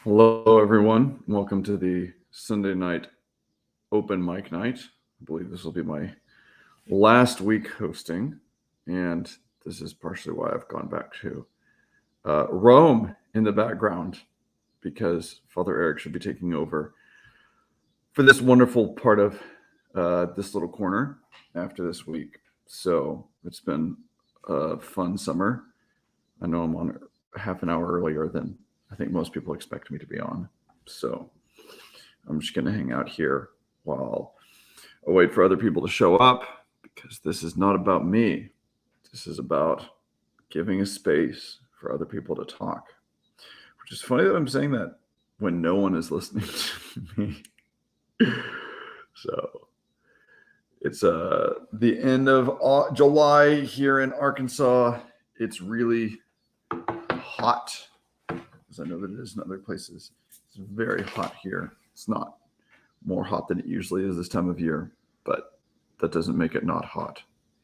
Hello, everyone. Welcome to the Sunday night open mic night. I believe this will be my last week hosting, and this is partially why I've gone back to Rome in the background because Father Eric should be taking over for this wonderful part of this little corner after this week. So it's been a fun summer. I know I'm on half an hour earlier than I think most people expect me to be on. So I'm just going to hang out here while I wait for other people to show up because this is not about me. This is about giving a space for other people to talk, which is funny that I'm saying that when no one is listening to me. So it's the end of July here in Arkansas. It's really hot, as I know that it is in other places. It's very hot here. It's not more hot than it usually is this time of year, but that doesn't make it not hot.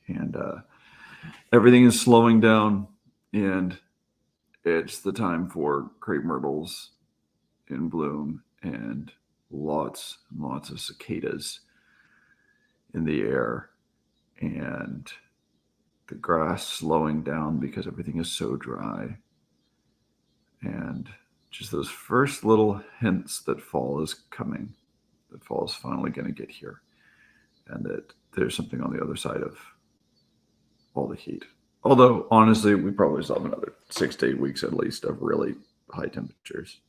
And everything is slowing down, and it's the time for crepe myrtles in bloom and lots and lots of cicadas in the air, and the grass slowing down because everything is so dry. And just those first little hints that fall is coming, that fall is finally going to get here, and that there's something on the other side of all the heat. Although, honestly, we probably still have another 6 to 8 weeks at least of really high temperatures,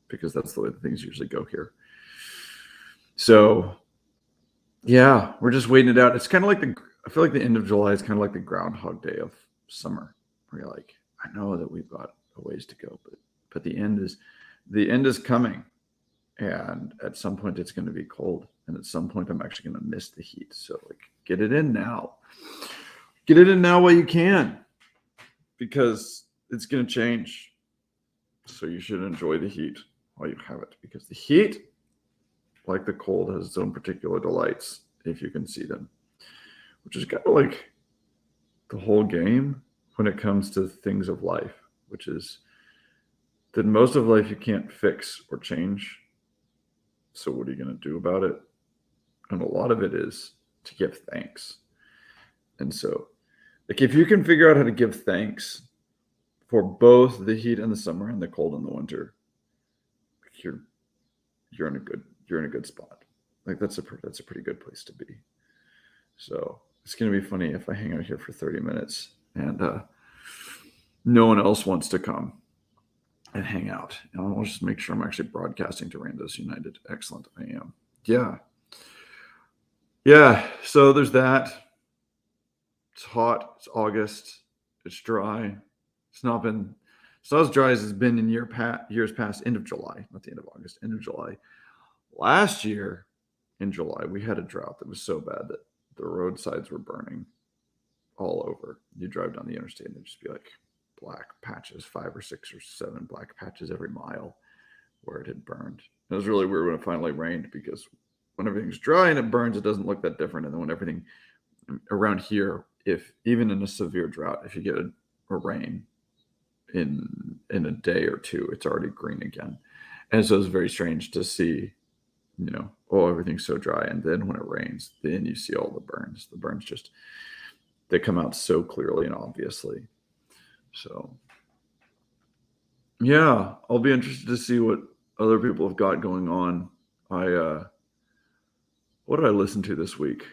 because that's the way that things usually go here. So, yeah, we're just waiting it out. It's kind of like I feel like the end of July is kind of like the Groundhog Day of summer, where you're like, I know that we've got a ways to go, but the end is coming, and at some point it's going to be cold, and at some point I'm actually going to miss the heat. So like, get it in now while you can, because it's going to change. So you should enjoy the heat while you have it, because the heat, like the cold, has its own particular delights if you can see them, which is kind of like the whole game when it comes to things of life, which is that most of life you can't fix or change. So what are you going to do about it? And a lot of it is to give thanks. And so, like, if you can figure out how to give thanks for both the heat in the summer and the cold in the winter, you're in a good spot. Like, that's a pretty good place to be. So it's going to be funny if I hang out here for 30 minutes and no one else wants to come and hang out. And I'll just make sure I'm actually broadcasting to Randos United. Excellent. I am. Yeah. So there's that. It's hot. It's August. It's dry. It's not as dry as it's been in years past. End of July, not the end of August. End of July. Last year in July, we had a drought that was so bad that the roadsides were burning all over. You drive down the interstate and it'd just be like black patches, 5 or 6 or 7 black patches every mile where it had burned. It was really weird when it finally rained, because when everything's dry and it burns, it doesn't look that different. And then when everything around here, if even in a severe drought, if you get a rain in a day or two, it's already green again. And so it's very strange to see, everything's so dry, and then when it rains, then you see all the burns. The burns just, they come out so clearly and obviously. So, yeah, I'll be interested to see what other people have got going on. What did I listen to this week?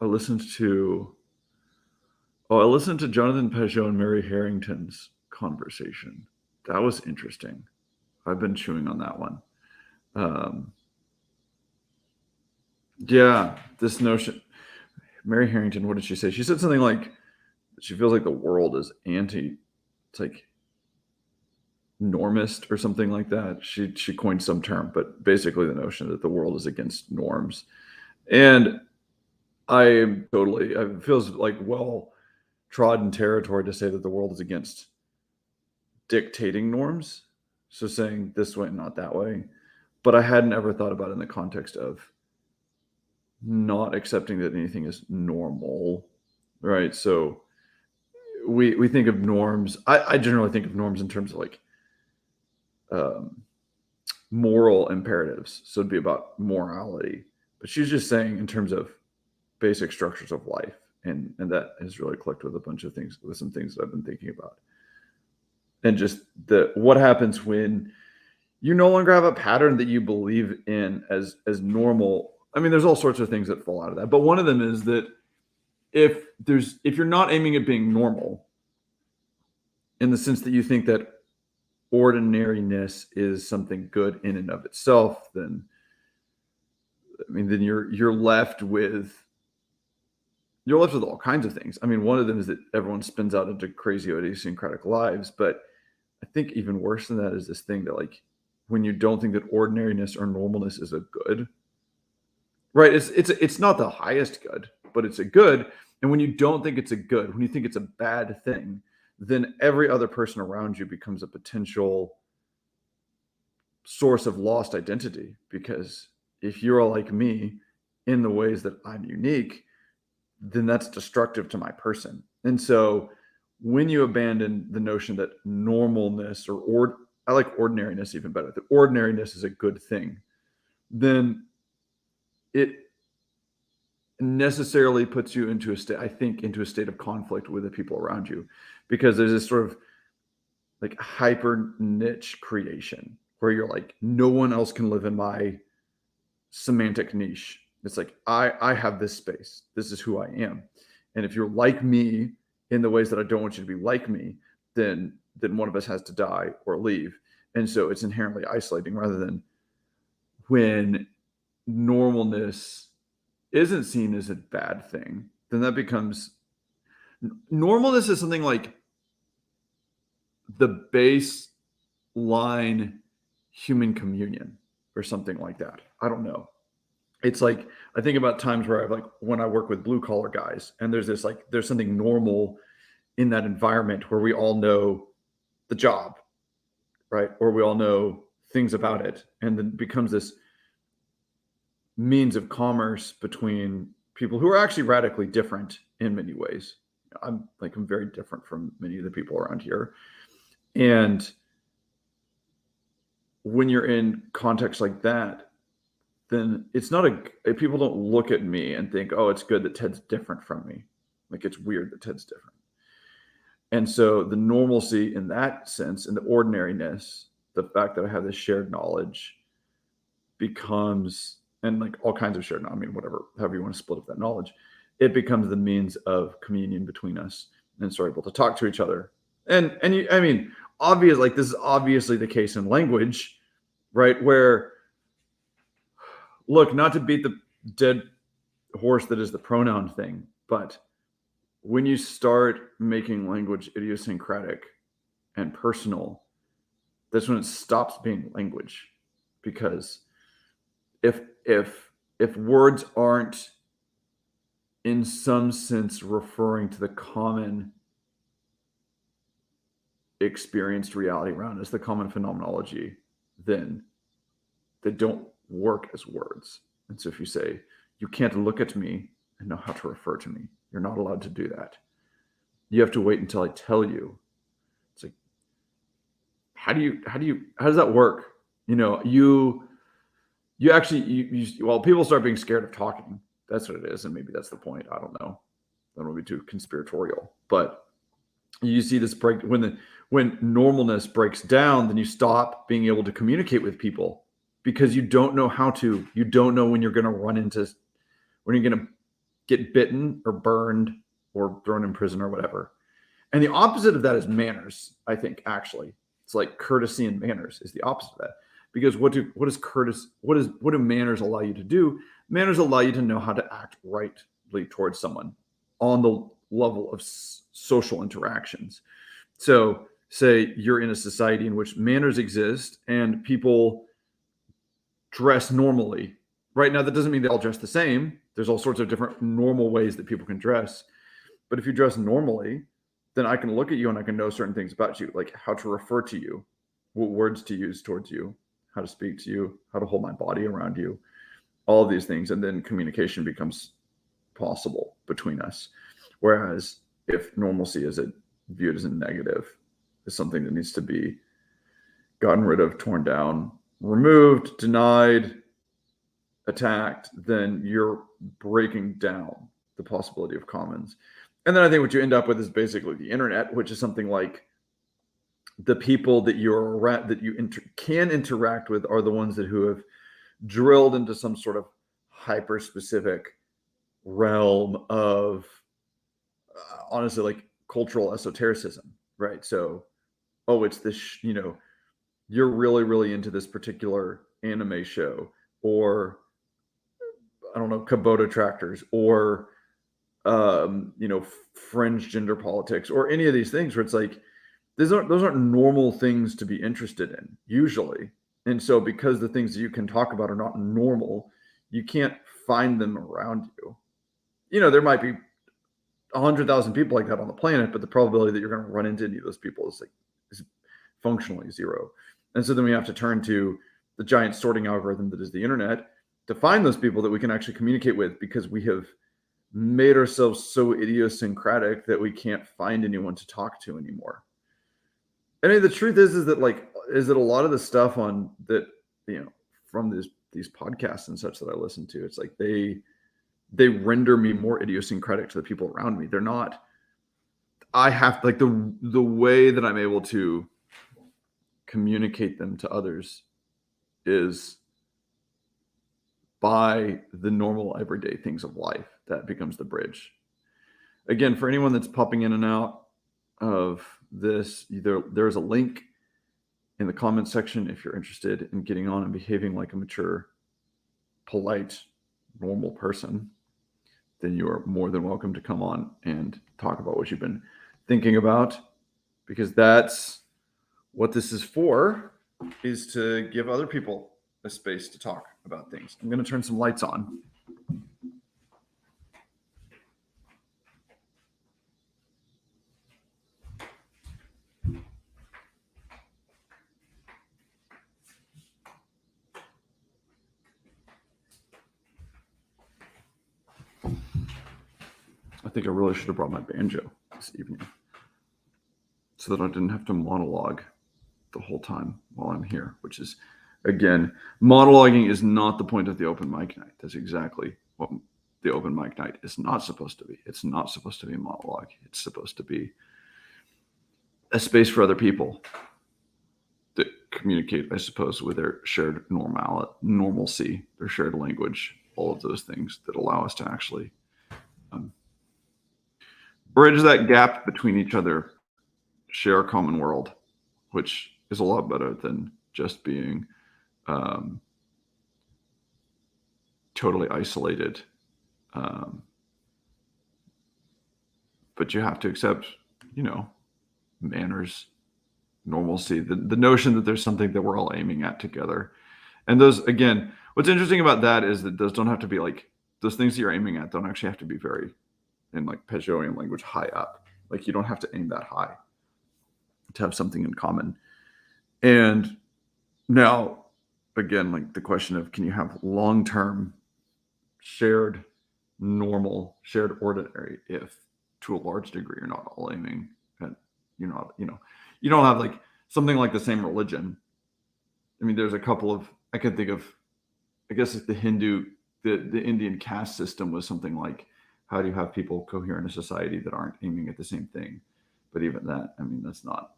I listened to Jonathan Pageau and Mary Harrington's conversation. That was interesting. I've been chewing on that one. This notion. Mary Harrington, what did she say? She said something like she feels like the world is it's like normist or something like that. She coined some term, but basically the notion that the world is against norms. And it feels like well trodden territory to say that the world is against dictating norms. So saying this way, not that way. But I hadn't ever thought about it in the context of not accepting that anything is normal, right? So we think of norms. I generally think of norms in terms of like moral imperatives. So it'd be about morality. But she's just saying in terms of basic structures of life. And that has really clicked with a bunch of things, with some things that I've been thinking about. And just what happens when you no longer have a pattern that you believe in as normal. I mean, there's all sorts of things that fall out of that. But one of them is that if you're not aiming at being normal, in the sense that you think that ordinariness is something good in and of itself, then you're left with all kinds of things. I mean, one of them is that everyone spins out into crazy idiosyncratic lives, but I think even worse than that is this thing that, like, when you don't think that ordinariness or normalness is a good, right? It's not the highest good, but it's a good. And when you don't think it's a good, when you think it's a bad thing, then every other person around you becomes a potential source of lost identity. Because if you're like me in the ways that I'm unique, then that's destructive to my person. And so when you abandon the notion that normalness or I like ordinariness even better, that ordinariness is a good thing, then it necessarily puts you into a state of conflict with the people around you, because there's this sort of like hyper niche creation where you're like, no one else can live in my semantic niche. It's like, I have this space. This is who I am. And if you're like me in the ways that I don't want you to be like me, then one of us has to die or leave. And so it's inherently isolating, rather than when normalness isn't seen as a bad thing, then that becomes normalness is something like the baseline human communion or something like that. I don't know. It's like, I think about times where when I work with blue collar guys, and there's something normal in that environment where we all know the job, right? Or we all know things about it. And then becomes this means of commerce between people who are actually radically different in many ways. I'm very different from many of the people around here. And when you're in context like that, then it's not people don't look at me and think, oh, it's good that Ted's different from me. Like, it's weird that Ted's different. And so the normalcy in that sense, and the ordinariness, the fact that I have this shared knowledge becomes, and like all kinds of shared knowledge, I mean, however you want to split up that knowledge, it becomes the means of communion between us, and so we're able to talk to each other. And I mean, this is obviously the case in language, right? Where, look, not to beat the dead horse that is the pronoun thing, but when you start making language idiosyncratic and personal, that's when it stops being language. Because if words aren't in some sense referring to the common experienced reality around us, the common phenomenology, then they don't work as words. And so if you say, you can't look at me and know how to refer to me, you're not allowed to do that. You have to wait until I tell you. It's like, how does that work? You people start being scared of talking. That's what it is. And maybe that's the point. I don't know. I don't want to be too conspiratorial, but you see this break when normalness breaks down, then you stop being able to communicate with people, because you don't know how to. You don't know when you're going to get bitten or burned or thrown in prison or whatever. And the opposite of that is manners, I think, actually. It's like courtesy and manners is the opposite of that. Because what do manners allow you to do? Manners allow you to know how to act rightly towards someone on the level of social interactions. So say you're in a society in which manners exist and people dress normally. Right now, that doesn't mean they all dress the same. There's all sorts of different normal ways that people can dress. But if you dress normally, then I can look at you and I can know certain things about you, like how to refer to you, what words to use towards you, how to speak to you, how to hold my body around you, all of these things. And then communication becomes possible between us. Whereas if normalcy is viewed as a negative, is something that needs to be gotten rid of, torn down, removed, denied, attacked, then you're breaking down the possibility of commons. And then I think what you end up with is basically the internet, which is something like the people that can interact with are the ones who have drilled into some sort of hyper specific realm of honestly like cultural esotericism, right? So, oh, it's this, you're really into this particular anime show, or I don't know, Kubota tractors, or fringe gender politics, or any of these things where it's like those aren't normal things to be interested in usually. And so because the things that you can talk about are not normal, you can't find them around you. There might be 100,000 people like that on the planet, but the probability that you're going to run into any of those people is functionally zero. And so then we have to turn to the giant sorting algorithm that is the internet to find those people that we can actually communicate with, because we have made ourselves so idiosyncratic that we can't find anyone to talk to anymore. I mean, the truth is that a lot of the stuff on that, from these podcasts and such that I listen to, it's like they render me more idiosyncratic to the people around me. They're not, I have like the way that I'm able to communicate them to others is by the normal everyday things of life. That becomes the bridge. Again, for anyone that's popping in and out of this, there's a link in the comments section if you're interested in getting on and behaving like a mature, polite, normal person. Then you are more than welcome to come on and talk about what you've been thinking about, because that's what this is for, is to give other people a space to talk about things. I'm going to turn some lights on. I think I really should have brought my banjo this evening so that I didn't have to monologue the whole time while I'm here, which is, again, monologuing is not the point of the open mic night. That's exactly what the open mic night is not supposed to be. It's not supposed to be a monologue. It's supposed to be a space for other people that communicate, I suppose, with their shared normalcy, their shared language, all of those things that allow us to actually bridge that gap between each other, share a common world, which is a lot better than just being totally isolated. But you have to accept, manners, normalcy, the notion that there's something that we're all aiming at together. And those, again, what's interesting about that is that those don't have to be like, those things that you're aiming at don't actually have to be very, in like Pageauian language, high up. Like you don't have to aim that high to have something in common. And now, again, like the question of, can you have long-term shared normal, shared ordinary, if to a large degree you're not all aiming at, you don't have like something like the same religion. I mean, there's a couple of, I can think of, I guess like the Indian caste system was something like, how do you have people cohere in a society that aren't aiming at the same thing? But even that, I mean, that's not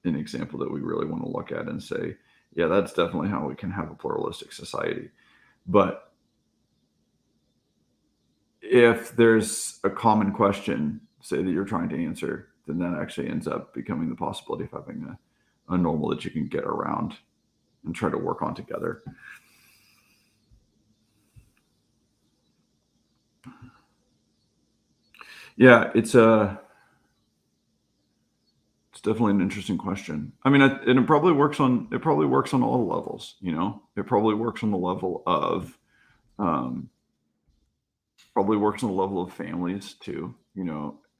an example that we really want to look at and say, yeah, that's definitely how we can have a pluralistic society. But if there's a common question, say, that you're trying to answer, then that actually ends up becoming the possibility of having a normal that you can get around and try to work on together. Yeah, it's definitely an interesting question. I mean, and it probably works on all the levels. It probably works on the level of families too.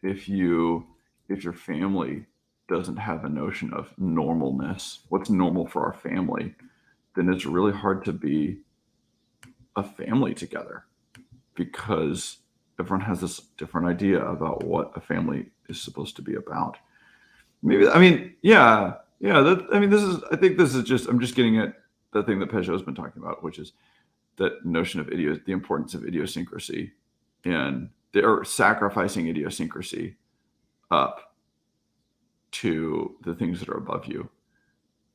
If your family doesn't have a notion of normalness, what's normal for our family, then it's really hard to be a family together, because everyone has this different idea about what a family is supposed to be about. Maybe, I mean, yeah, Yeah, I think this is just, I'm just getting at the thing that Pageau has been talking about, which is that notion of the importance of idiosyncrasy and or sacrificing idiosyncrasy up to the things that are above you.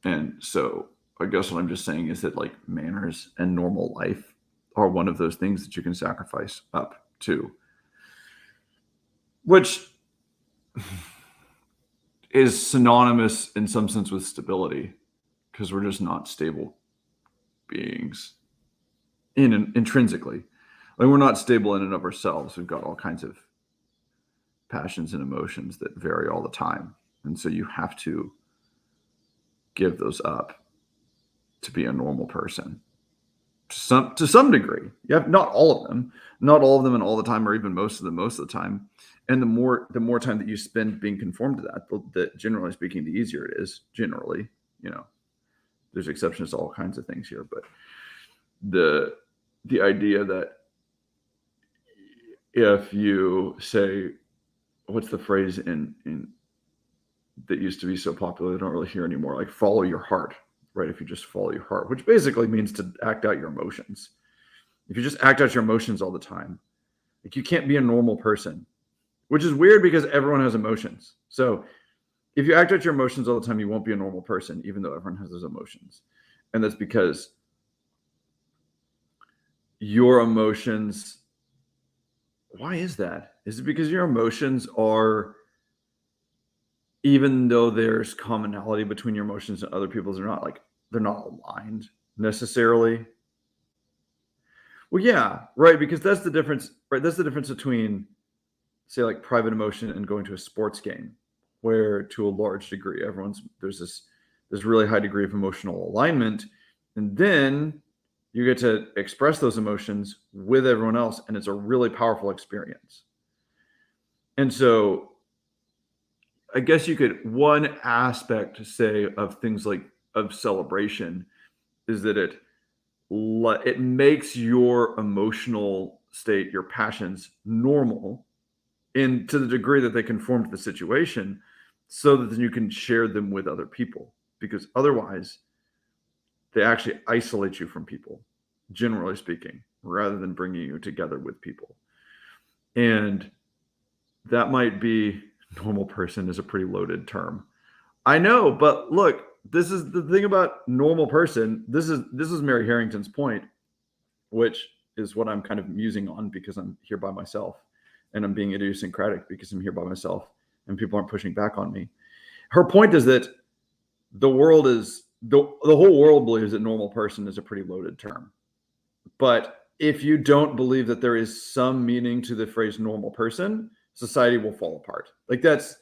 And so I guess what I'm just saying is that like manners and normal life are one of those things that you can sacrifice up to, which is synonymous in some sense with stability, because we're just not stable beings intrinsically. Like we're not stable in and of ourselves. We've got all kinds of passions and emotions that vary all the time. And so you have to give those up to be a normal person to some degree. You have not all of them and all the time, or even most of them most of the time. And the more time that you spend being conformed to that generally speaking, the easier it is. Generally, there's exceptions to all kinds of things here, but the idea that if you say, what's the phrase in that used to be so popular, I don't really hear anymore, like follow your heart, right? If you just follow your heart, which basically means to act out your emotions. If you just act out your emotions all the time, like you can't be a normal person, which is weird because everyone has emotions. So if you act out your emotions all the time, you won't be a normal person, even though everyone has those emotions. And that's because your emotions, why is that? Is it because your emotions are, even though there's commonality between your emotions and other people's, they're not aligned necessarily? Well, yeah, right. Because that's the difference, right? That's the difference between, say, like private emotion and going to a sports game, where to a large degree, there's this really high degree of emotional alignment. And then you get to express those emotions with everyone else. And it's a really powerful experience. And so I guess one aspect, say, of things like of celebration is that it makes your emotional state, your passions, normal, and to the degree that they conform to the situation, so that then you can share them with other people, because otherwise they actually isolate you from people, generally speaking, rather than bringing you together with people. And that might be, normal person is a pretty loaded term, I know, but look, this is the thing about normal person. This is Mary Harrington's point, which is what I'm kind of musing on, because I'm here by myself and I'm being idiosyncratic because I'm here by myself and people aren't pushing back on me. Her point is that the whole world believes that normal person is a pretty loaded term. But if you don't believe that there is some meaning to the phrase normal person, society will fall apart. That's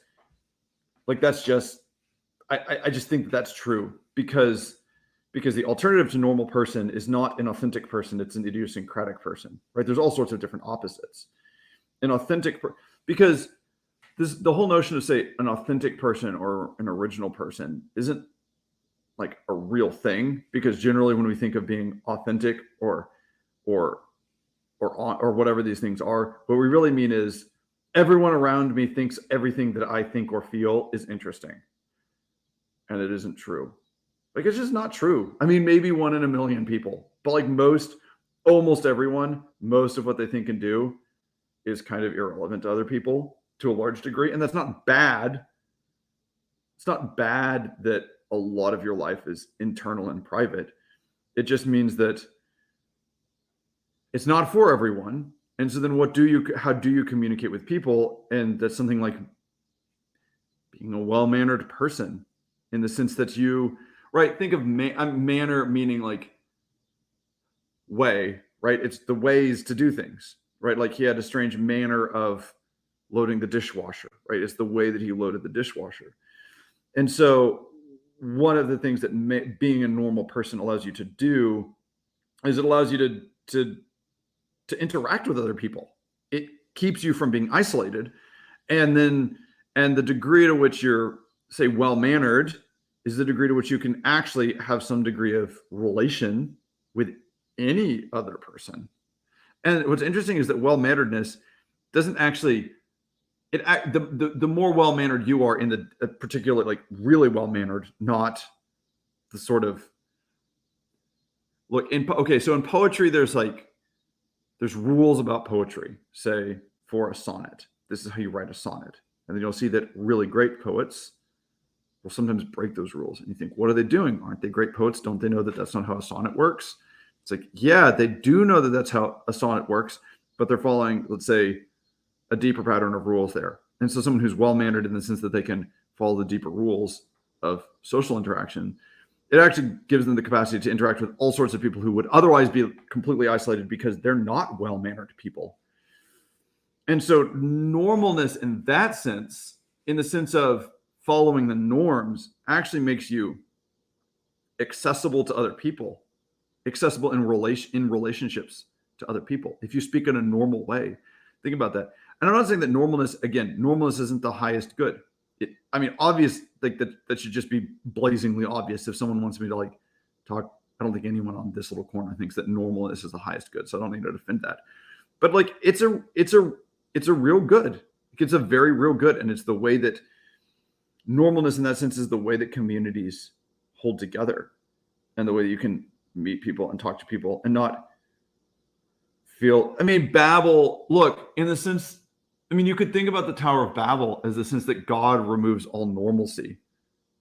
just, I just think that's true, because the alternative to normal person is not an authentic person, it's an idiosyncratic person, right? There's all sorts of different opposites. Because the whole notion of, say, an authentic person or an original person isn't like a real thing, because generally when we think of being authentic or whatever these things are, what we really mean is everyone around me thinks everything that I think or feel is interesting. And it isn't true. It's just not true. I mean, maybe 1 in a million people, but almost everyone, most of what they think and do is kind of irrelevant to other people to a large degree. And that's not bad. It's not bad that a lot of your life is internal and private. It just means that it's not for everyone. And so then how do you communicate with people? And that's something like being a well-mannered person, in the sense that think of manner meaning like way, right? It's the ways to do things, right? Like he had a strange manner of loading the dishwasher, right? It's the way that he loaded the dishwasher. And so one of the things that being a normal person allows you to do is it allows you to interact with other people. It keeps you from being isolated. And the degree to which you're, say, well-mannered is the degree to which you can actually have some degree of relation with any other person. And what's interesting is that well-manneredness doesn't actually the more well-mannered you are in the particular, like really well-mannered, not the sort of look in. Okay, so in poetry, there's rules about poetry. Say for a sonnet, this is how you write a sonnet, and then you'll see that really great poets will sometimes break those rules, and you think, what are they doing? Aren't they great poets? Don't they know that that's not how a sonnet works? It's like, yeah, they do know that that's how a sonnet works, but they're following, let's say, a deeper pattern of rules there. And so someone who's well-mannered in the sense that they can follow the deeper rules of social interaction, it actually gives them the capacity to interact with all sorts of people who would otherwise be completely isolated because they're not well-mannered people. And so normalness in that sense, in the sense of following the norms, actually makes you accessible to other people, accessible in relationships to other people. If you speak in a normal way, think about that. And I'm not saying that normalness isn't the highest good. Obvious, like that should just be blazingly obvious. If someone wants me to talk, I don't think anyone on this little corner thinks that normalness is the highest good, so I don't need to defend that. But it's a real good. It's a very real good, and it's the way that normalness in that sense is the way that communities hold together, and the way that you can meet people and talk to people and not feel. Babel. Look, in the sense. You could think about the Tower of Babel as the sense that God removes all normalcy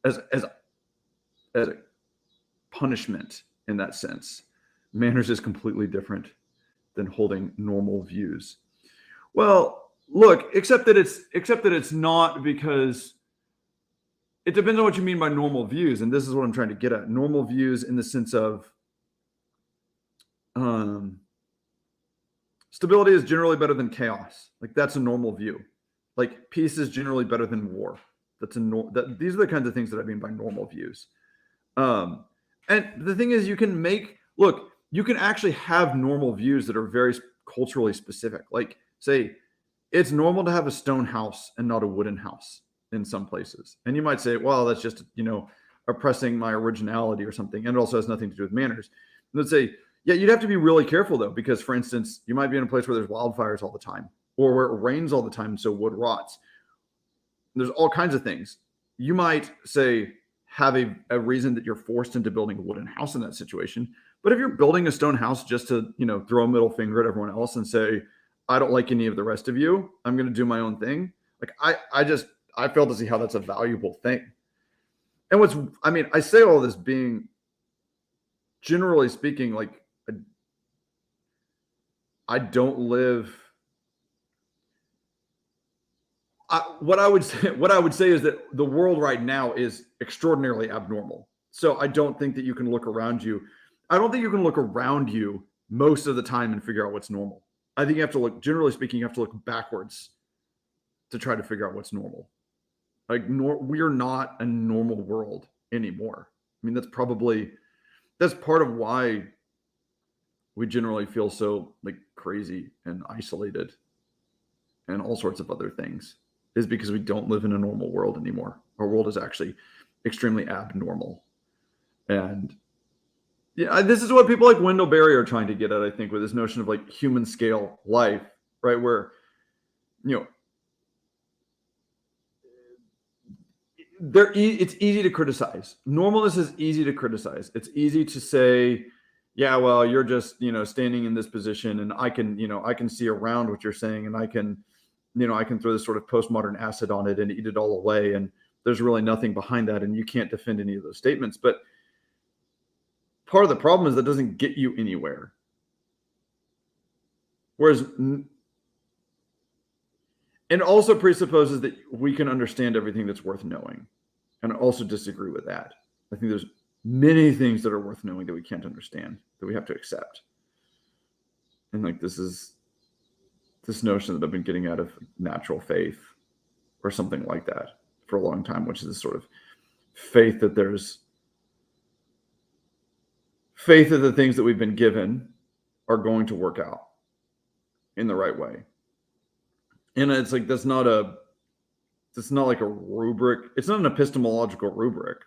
as a punishment in that sense. Manners is completely different than holding normal views. Well, look, except that it's not, because it depends on what you mean by normal views, and this is what I'm trying to get at. Normal views in the sense of stability is generally better than chaos. That's a normal view. Peace is generally better than war. These are the kinds of things that I mean by normal views. And the thing is, you can actually have normal views that are very culturally specific. Say, it's normal to have a stone house and not a wooden house in some places. And you might say, well, that's just, oppressing my originality or something. And it also has nothing to do with manners. And let's say, yeah, you'd have to be really careful, though, because, for instance, you might be in a place where there's wildfires all the time, or where it rains all the time, so wood rots. There's all kinds of things. You might, say, have a reason that you're forced into building a wooden house in that situation. But if you're building a stone house just to, throw a middle finger at everyone else and say, I don't like any of the rest of you, I'm going to do my own thing. I fail to see how that's a valuable thing. And I say all this being, generally speaking, I don't live. What I would say is that the world right now is extraordinarily abnormal. So I don't think that you can look around you. I don't think you can look around you most of the time and figure out what's normal. I think you have to look, generally speaking, you have to look backwards to try to figure out what's normal. We're not a normal world anymore. That's part of why we generally feel so crazy and isolated and all sorts of other things, is because we don't live in a normal world anymore. Our world is actually extremely abnormal. And this is what people like Wendell Berry are trying to get at, I think, with this notion of human scale life, right? Where, it's easy to criticize. Normalness is easy to criticize. It's easy to say, yeah, well, you're just, standing in this position, and I can see around what you're saying, and I can throw this sort of postmodern acid on it and eat it all away. And there's really nothing behind that. And you can't defend any of those statements. But part of the problem is that doesn't get you anywhere. And also presupposes that we can understand everything that's worth knowing. And I also disagree with that. I think there's many things that are worth knowing that we can't understand, that we have to accept. And this notion that I've been getting out of natural faith or something like that for a long time, which is this sort of faith that the things that we've been given are going to work out in the right way. And it's that's not like a rubric. It's not an epistemological rubric.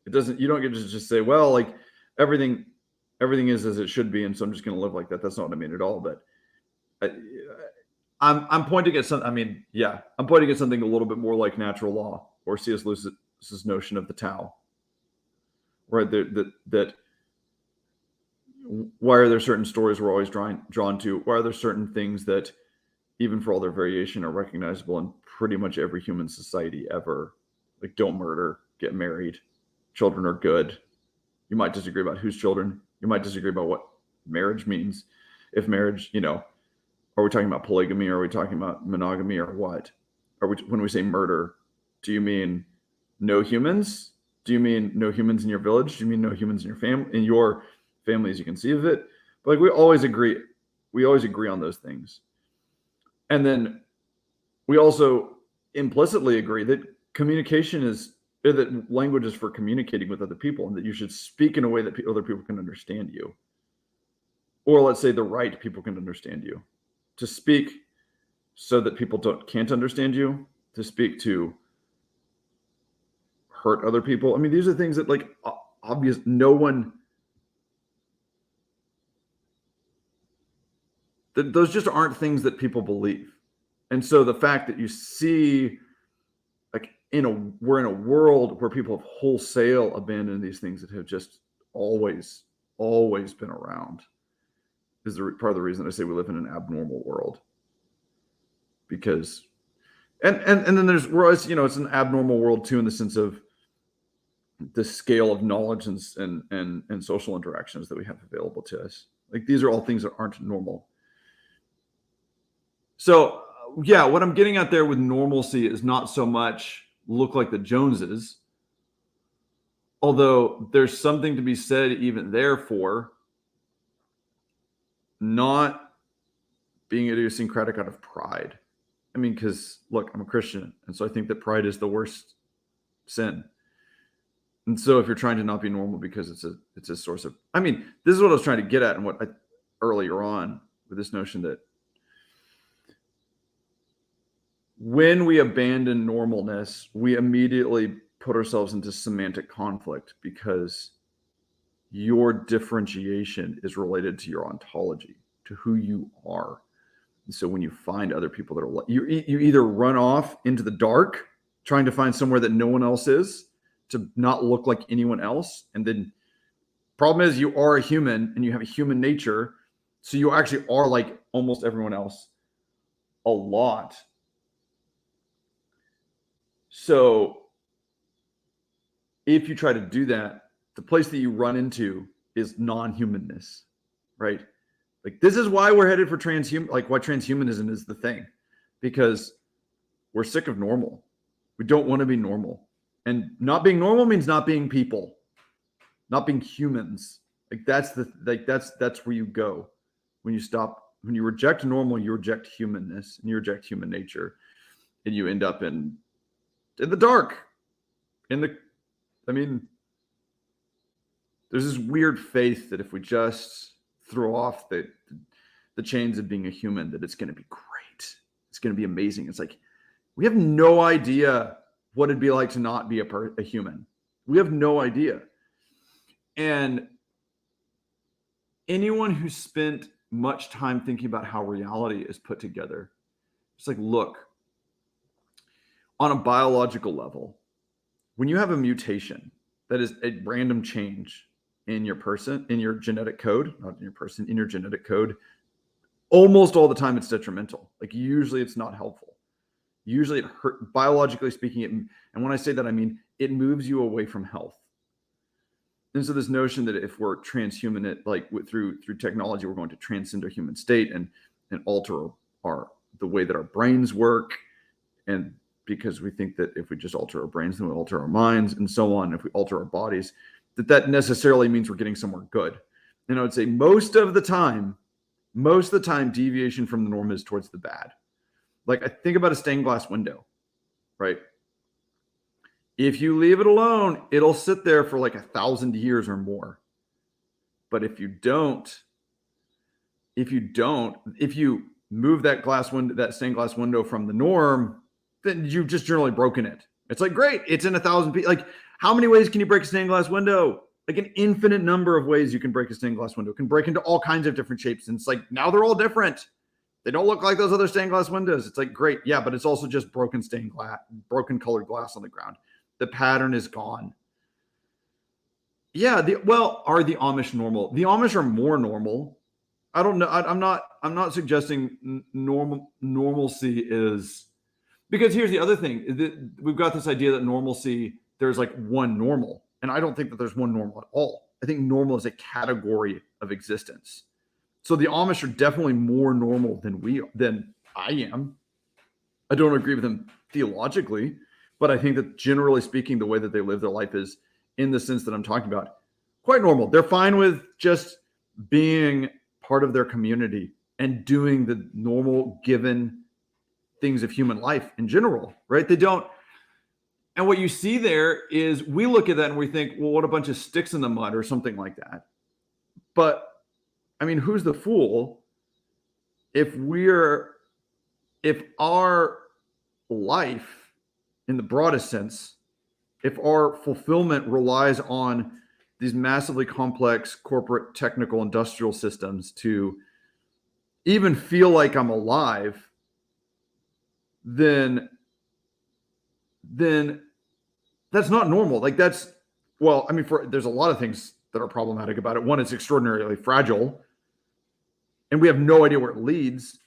You don't get to just say, well, everything is as it should be, and so I'm just going to live like that. That's not what I mean at all. But I'm pointing at something. I mean, yeah, I'm pointing at something a little bit more like natural law or C.S. Lewis's notion of the Tao, right? That why are there certain stories we're always drawn to? Why are there certain things that, even for all their variation, are recognizable in pretty much every human society ever? Like, don't murder, get married, children are good. You might disagree about whose children. You might disagree about what marriage means. If marriage, are we talking about polygamy? Or are we talking about monogamy, or what? When we say murder, do you mean no humans? Do you mean no humans in your village? Do you mean no humans in your family as you conceive of it? But like, we always agree on those things. And then we also implicitly agree that that language is for communicating with other people, and that you should speak in a way that other people can understand you. Or let's say the right people can understand you. To speak so that people can't understand you, to speak to hurt other people. I mean, these are things that, like, obvious, those just aren't things that people believe. And so the fact that you see, like, we're in a world where people have wholesale abandoned these things that have just always been around is part of the reason I say we live in an abnormal world. Because, and then we're always, it's an abnormal world too, in the sense of the scale of knowledge and social interactions that we have available to us. Like, these are all things that aren't normal. So yeah, what I'm getting at there with normalcy is not so much look like the Joneses, although there's something to be said even there for not being idiosyncratic out of pride. I mean, because look, I'm a Christian, and so I think that pride is the worst sin. And so if you're trying to not be normal because it's a source of, I mean, this is what I was trying to get at, and earlier on with this notion that when we abandon normalness, we immediately put ourselves into semantic conflict, because your differentiation is related to your ontology, to who you are. And so when you find other people that are, you either run off into the dark trying to find somewhere that no one else is, to not look like anyone else. And then problem is, you are a human and you have a human nature. So you actually are like almost everyone else a lot. So if you try to do that, the place that you run into is non-humanness, right? Like, this is why we're headed for why transhumanism is the thing, because we're sick of normal. We don't want to be normal. And not being normal means not being people, not being humans. Like, that's where you go when you reject normal. You reject humanness, and you reject human nature, and you end up in the dark. There's this weird faith that if we just throw off the chains of being a human, that it's going to be great. It's going to be amazing. It's like, we have no idea what it'd be like to not be a human. We have no idea. And anyone who spent much time thinking about how reality is put together, it's like, look, on a biological level, when you have a mutation that is a random change in your genetic code, in your genetic code, almost all the time it's detrimental. Like, usually it's not helpful. Usually it hurt, biologically speaking. And when I say that, I mean, it moves you away from health. And so this notion that if we're transhuman, through technology, we're going to transcend our human state and alter the way that our brains work. And because we think that if we just alter our brains, then we alter our minds and so on. If we alter our bodies, that necessarily means we're getting somewhere good. And I would say most of the time, deviation from the norm is towards the bad. Like, I think about a stained glass window, right? If you leave it alone, it'll sit there for like 1,000 years or more. But if you move that stained glass window from the norm, then you've just generally broken it. It's like, great, it's in 1,000 pieces. Like, how many ways can you break a stained glass window? Like, an infinite number of ways you can break a stained glass window. It can break into all kinds of different shapes. And it's like, now they're all different. They don't look like those other stained glass windows. It's like, great. Yeah, but it's also just broken stained glass, broken colored glass on the ground. The pattern is gone. Yeah. Are the Amish normal? The Amish are more normal. I don't know. I'm not suggesting normalcy is, because here's the other thing. We've got this idea that normalcy, there's like one normal. And I don't think that there's one normal at all. I think normal is a category of existence. So the Amish are definitely more normal than I am. I don't agree with them theologically, but I think that generally speaking, the way that they live their life is, in the sense that I'm talking about, quite normal. They're fine with just being part of their community and doing the normal given things of human life in general, right? They don't. And what you see there is, we look at that and we think, well, what a bunch of sticks in the mud or something like that. But I mean, who's the fool if our life, in the broadest sense, if our fulfillment relies on these massively complex corporate, technical, industrial systems to even feel like I'm alive, then that's not normal. Like there's a lot of things that are problematic about it. One, it's extraordinarily fragile, and we have no idea where it leads.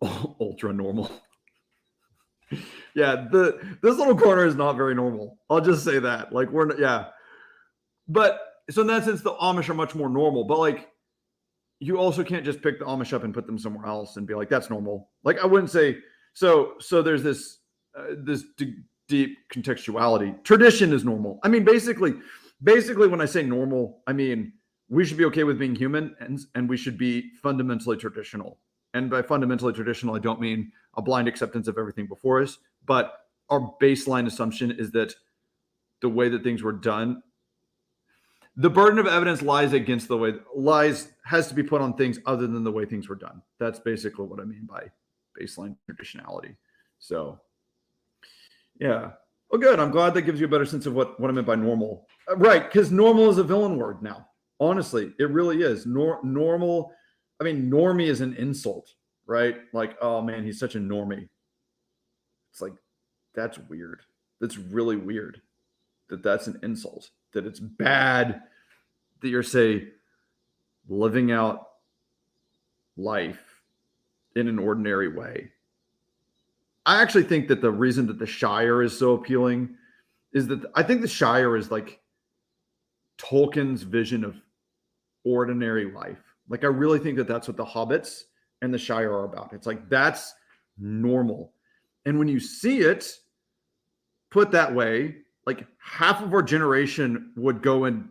Ultra normal. Yeah, this little corner is not very normal. I'll just say that. Like but so in that sense, the Amish are much more normal. But like, you also can't just pick the Amish up and put them somewhere else and be like, that's normal. Like, I wouldn't say so. So there's this deep contextuality. Tradition is normal. I mean, basically, when I say normal, I mean we should be okay with being human, and we should be fundamentally traditional. And by fundamentally traditional, I don't mean a blind acceptance of everything before us, but our baseline assumption is that the way that things were done, the burden of evidence has to be put on things other than the way things were done. That's basically what I mean by baseline traditionality. So, yeah. Well, good. I'm glad that gives you a better sense of what I meant by normal. Right, because normal is a villain word now. Honestly, it really is. Normal. I mean, normie is an insult, right? Like, oh man, he's such a normie. It's like, that's weird. That's really weird that's an insult, that it's bad that you're, say, living out life in an ordinary way. I actually think that the reason that the Shire is so appealing is that I think the Shire is like Tolkien's vision of ordinary life. Like, I really think that that's what the Hobbits and the Shire are about. It's like, that's normal. And when you see it put that way, like half of our generation would go and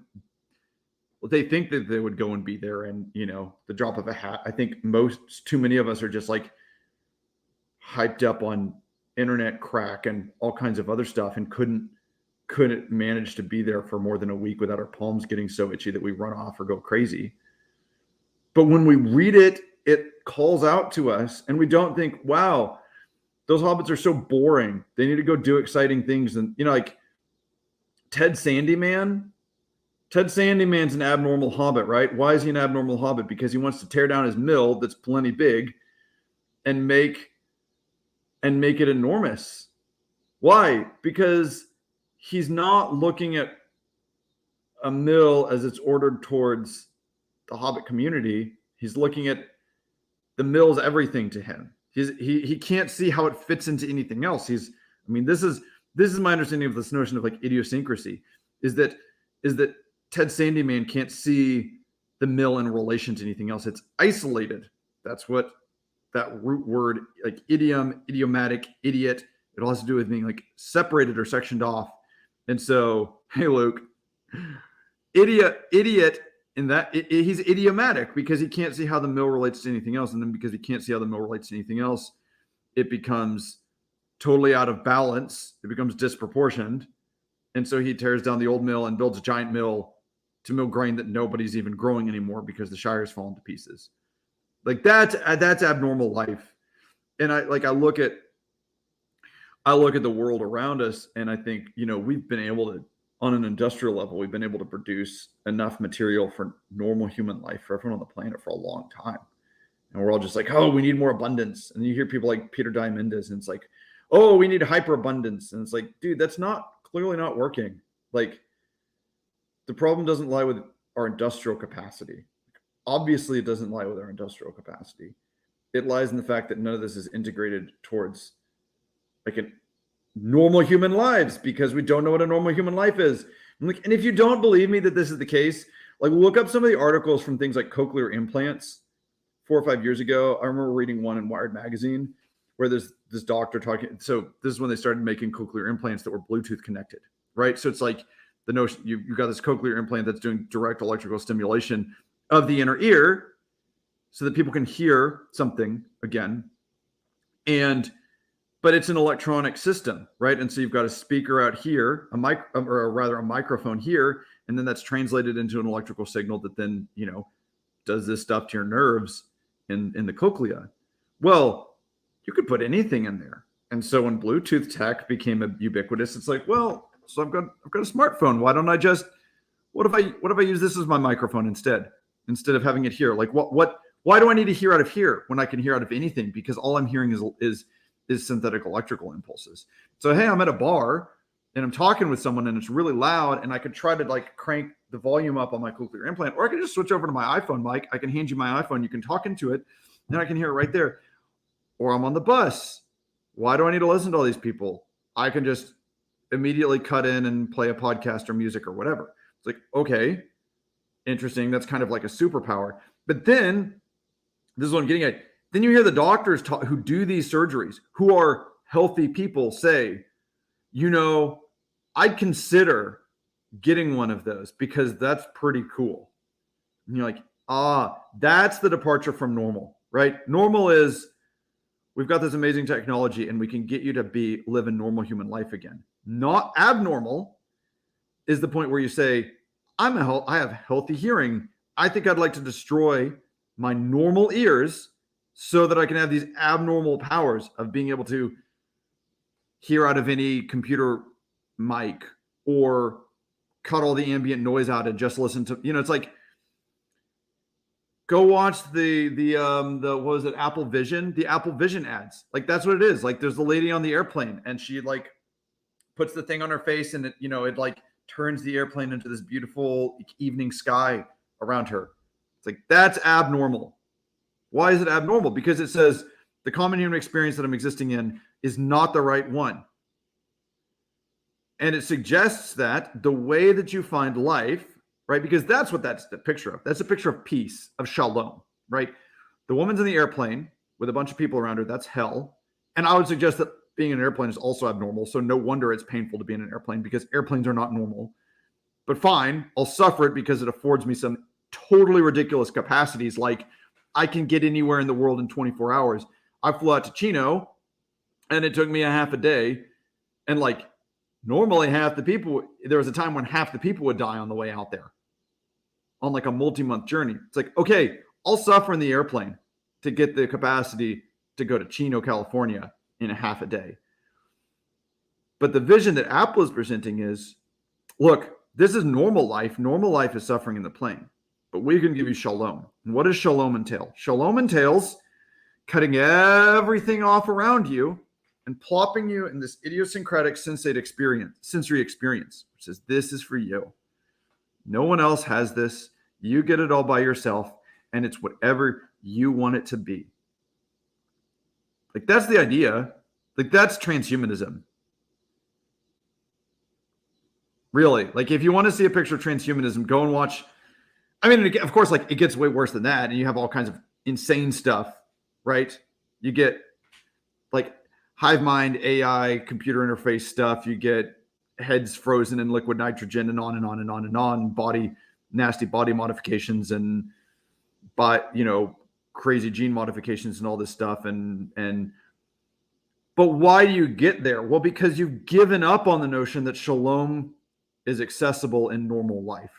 they think that they would go and be there, and the drop of a hat. I think too many of us are just like hyped up on internet crack and all kinds of other stuff, and couldn't manage to be there for more than a week without our palms getting so itchy that we run off or go crazy. But when we read it, it calls out to us, and we don't think, wow, those hobbits are so boring. They need to go do exciting things. And, like Ted Sandyman's an abnormal hobbit, right? Why is he an abnormal hobbit? Because he wants to tear down his mill that's plenty big and make it enormous. Why? Because he's not looking at a mill as it's ordered towards the hobbit community. He's looking at the mill's everything to him. He can't see how it fits into anything else. This is my understanding of this notion of like idiosyncrasy, is that Ted Sandyman can't see the mill in relation to anything else. It's isolated. That's what that root word, like idiom, idiomatic, idiot, it all has to do with being like separated or sectioned off. And so, hey, Luke, idiot in that he's idiomatic because he can't see how the mill relates to anything else. And then because he can't see how the mill relates to anything else, it becomes totally out of balance. It becomes disproportioned. And so he tears down the old mill and builds a giant mill to mill grain that nobody's even growing anymore because the Shire's fallen to pieces. Like that's abnormal life. And I look at the world around us, and I think, we've been able to, on an industrial level, we've been able to produce enough material for normal human life for everyone on the planet for a long time. And we're all just like, oh, we need more abundance. And you hear people like Peter Diamandis, and it's like, oh, we need hyperabundance. And it's like, dude, that's clearly not working. Like, the problem doesn't lie with our industrial capacity. Obviously, it doesn't lie with our industrial capacity. It lies in the fact that none of this is integrated towards like a normal human lives, because we don't know what a normal human life is. And if you don't believe me that this is the case, like, look up some of the articles from things like cochlear implants 4 or 5 years ago. I remember reading one in Wired magazine where there's this doctor talking. So this is when they started making cochlear implants that were Bluetooth connected, right? So it's like the notion you've got this cochlear implant that's doing direct electrical stimulation of the inner ear so that people can hear something again. But it's an electronic system, right? And so you've got a speaker out here, a microphone here, and then that's translated into an electrical signal that then, does this stuff to your nerves in the cochlea. Well, you could put anything in there. And so when Bluetooth tech became ubiquitous, it's like, well, so I've got a smartphone. Why don't I just, what if I use this as my microphone instead of having it here? Like, why do I need to hear out of here when I can hear out of anything? Because all I'm hearing is synthetic electrical impulses. So, hey, I'm at a bar and I'm talking with someone and it's really loud, and I could try to like crank the volume up on my cochlear implant, or I could just switch over to my iPhone mic. I can hand you my iPhone. You can talk into it, and I can hear it right there. Or I'm on the bus. Why do I need to listen to all these people? I can just immediately cut in and play a podcast or music or whatever. It's like, okay, interesting. That's kind of like a superpower. But then, this is what I'm getting at. Then you hear the doctors who do these surgeries, who are healthy people, say, I'd consider getting one of those because that's pretty cool. And you're like, that's the departure from normal, right? Normal is, we've got this amazing technology and we can get you to live a normal human life again. Not abnormal is the point where you say, I have healthy hearing. I think I'd like to destroy my normal ears so that I can have these abnormal powers of being able to hear out of any computer mic or cut all the ambient noise out and just listen to, it's like, go watch the what was it, Apple Vision, the Apple Vision ads. Like, that's what it is. Like, there's the lady on the airplane and she like puts the thing on her face and it like turns the airplane into this beautiful evening sky around her. It's like, that's abnormal. Why is it abnormal? Because it says the common human experience that I'm existing in is not the right one. And it suggests that the way that you find life, right? Because that's what that's the picture of. That's a picture of peace, of shalom, right? The woman's in the airplane with a bunch of people around her. That's hell. And I would suggest that being in an airplane is also abnormal. So no wonder it's painful to be in an airplane, because airplanes are not normal. But fine, I'll suffer it because it affords me some totally ridiculous capacities. Like, I can get anywhere in the world in 24 hours. I flew out to Chino and it took me a half a day. And like, normally there was a time when half the people would die on the way out there on like a multi-month journey. It's like, okay, I'll suffer in the airplane to get the capacity to go to Chino, California in a half a day. But the vision that Apple is presenting is, look, this is normal life. Normal life is suffering in the plane, but we can give you shalom. And what does shalom entail? Shalom entails cutting everything off around you and plopping you in this idiosyncratic sensory experience, which says, this is for you. No one else has this. You get it all by yourself, and it's whatever you want it to be. Like, that's the idea. Like, that's transhumanism. Really. Like, if you want to see a picture of transhumanism, go and watch. I mean, of course, like, it gets way worse than that, and you have all kinds of insane stuff, right? You get like hive mind, AI, computer interface stuff. You get heads frozen in liquid nitrogen, and on and on and on and on. Nasty body modifications, and crazy gene modifications and all this stuff. But why do you get there? Well, because you've given up on the notion that shalom is accessible in normal life,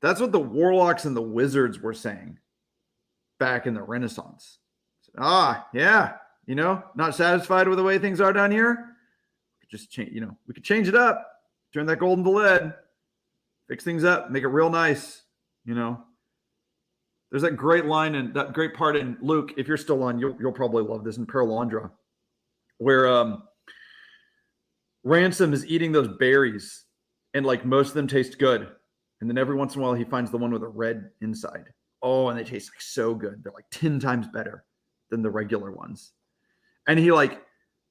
that's what the warlocks and the wizards were saying back in the Renaissance. Yeah, not satisfied with the way things are down here. Just change, we could change it up, turn that gold into lead, Fix things up, make it real nice. There's that great line and that great part in Luke. If you're still on, you'll probably love this in Paralandra, where Ransom is eating those berries, and like most of them taste good, and then every once in a while he finds the one with a red inside. Oh, and they taste like so good. They're like 10 times better than the regular ones. And he like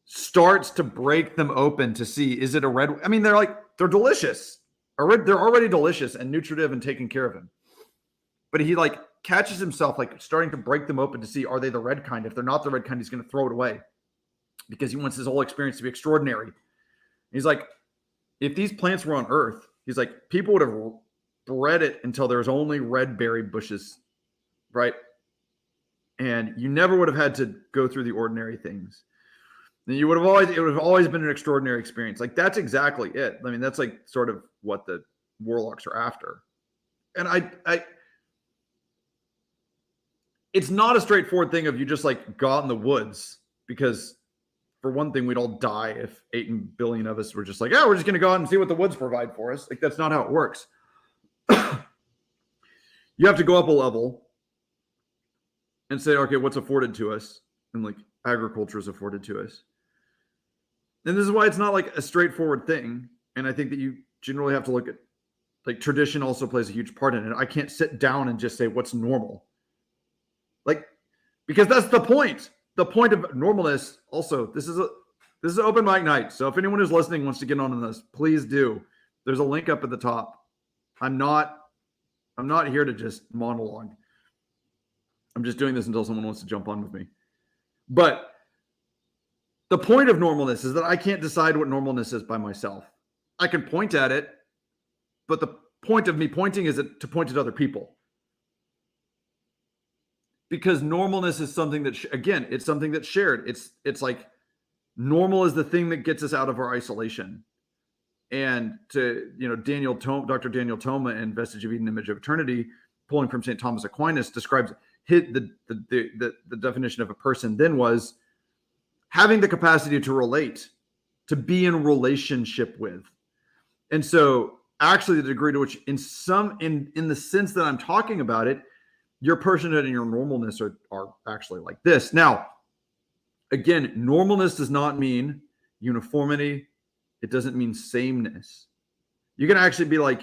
starts to break them open to see, is it a red? I mean, they're delicious. They're already delicious and nutritive and taking care of him. But he like catches himself like starting to break them open to see, are they the red kind? If they're not the red kind, he's going to throw it away because he wants his whole experience to be extraordinary. He's like, if these plants were on Earth, he's like, people would have bred it until there was only red berry bushes, right? And you never would have had to go through the ordinary things. Then it would have always been an extraordinary experience. Like, that's exactly it. I mean, that's like sort of what the warlocks are after. And it's not a straightforward thing of you just like go out in the woods, because for one thing, we'd all die if 8 billion of us were just like, yeah, we're just going to go out and see what the woods provide for us. Like, that's not how it works. You have to go up a level and say, okay, what's afforded to us? And like agriculture is afforded to us. And this is why it's not like a straightforward thing. And I think that you generally have to look at, like, tradition also plays a huge part in it. I can't sit down and just say what's normal. Like, because that's the point. The point of normalness also, this is an open mic night. So if anyone who's listening wants to get on this, please do. There's a link up at the top. I'm not here to just monologue. I'm just doing this until someone wants to jump on with me. But the point of normalness is that I can't decide what normalness is by myself. I can point at it, but the point of me pointing is to point at other people. Because normalness is something that, again, it's something that's shared. It's like normal is the thing that gets us out of our isolation. And to, Dr. Daniel Toma in Vestige of Eden, Image of Eternity, pulling from St. Thomas Aquinas, describes the definition of a person then was having the capacity to relate, to be in relationship with. And so actually the degree to which in the sense that I'm talking about it, your personhood and your normalness are actually like this. Now, again, normalness does not mean uniformity. It doesn't mean sameness. You can actually be like,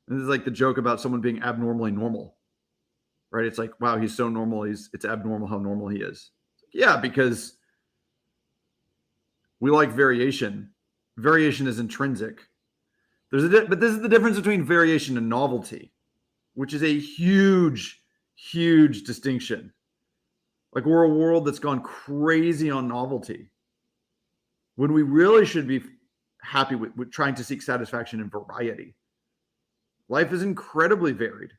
this is like the joke about someone being abnormally normal, right? It's like, wow, he's so normal. It's abnormal how normal he is. Yeah, because we like variation. Variation is intrinsic. But this is the difference between variation and novelty, which is a huge, huge distinction. Like, we're a world that's gone crazy on novelty, when we really should be happy with trying to seek satisfaction in variety. Life is incredibly varied,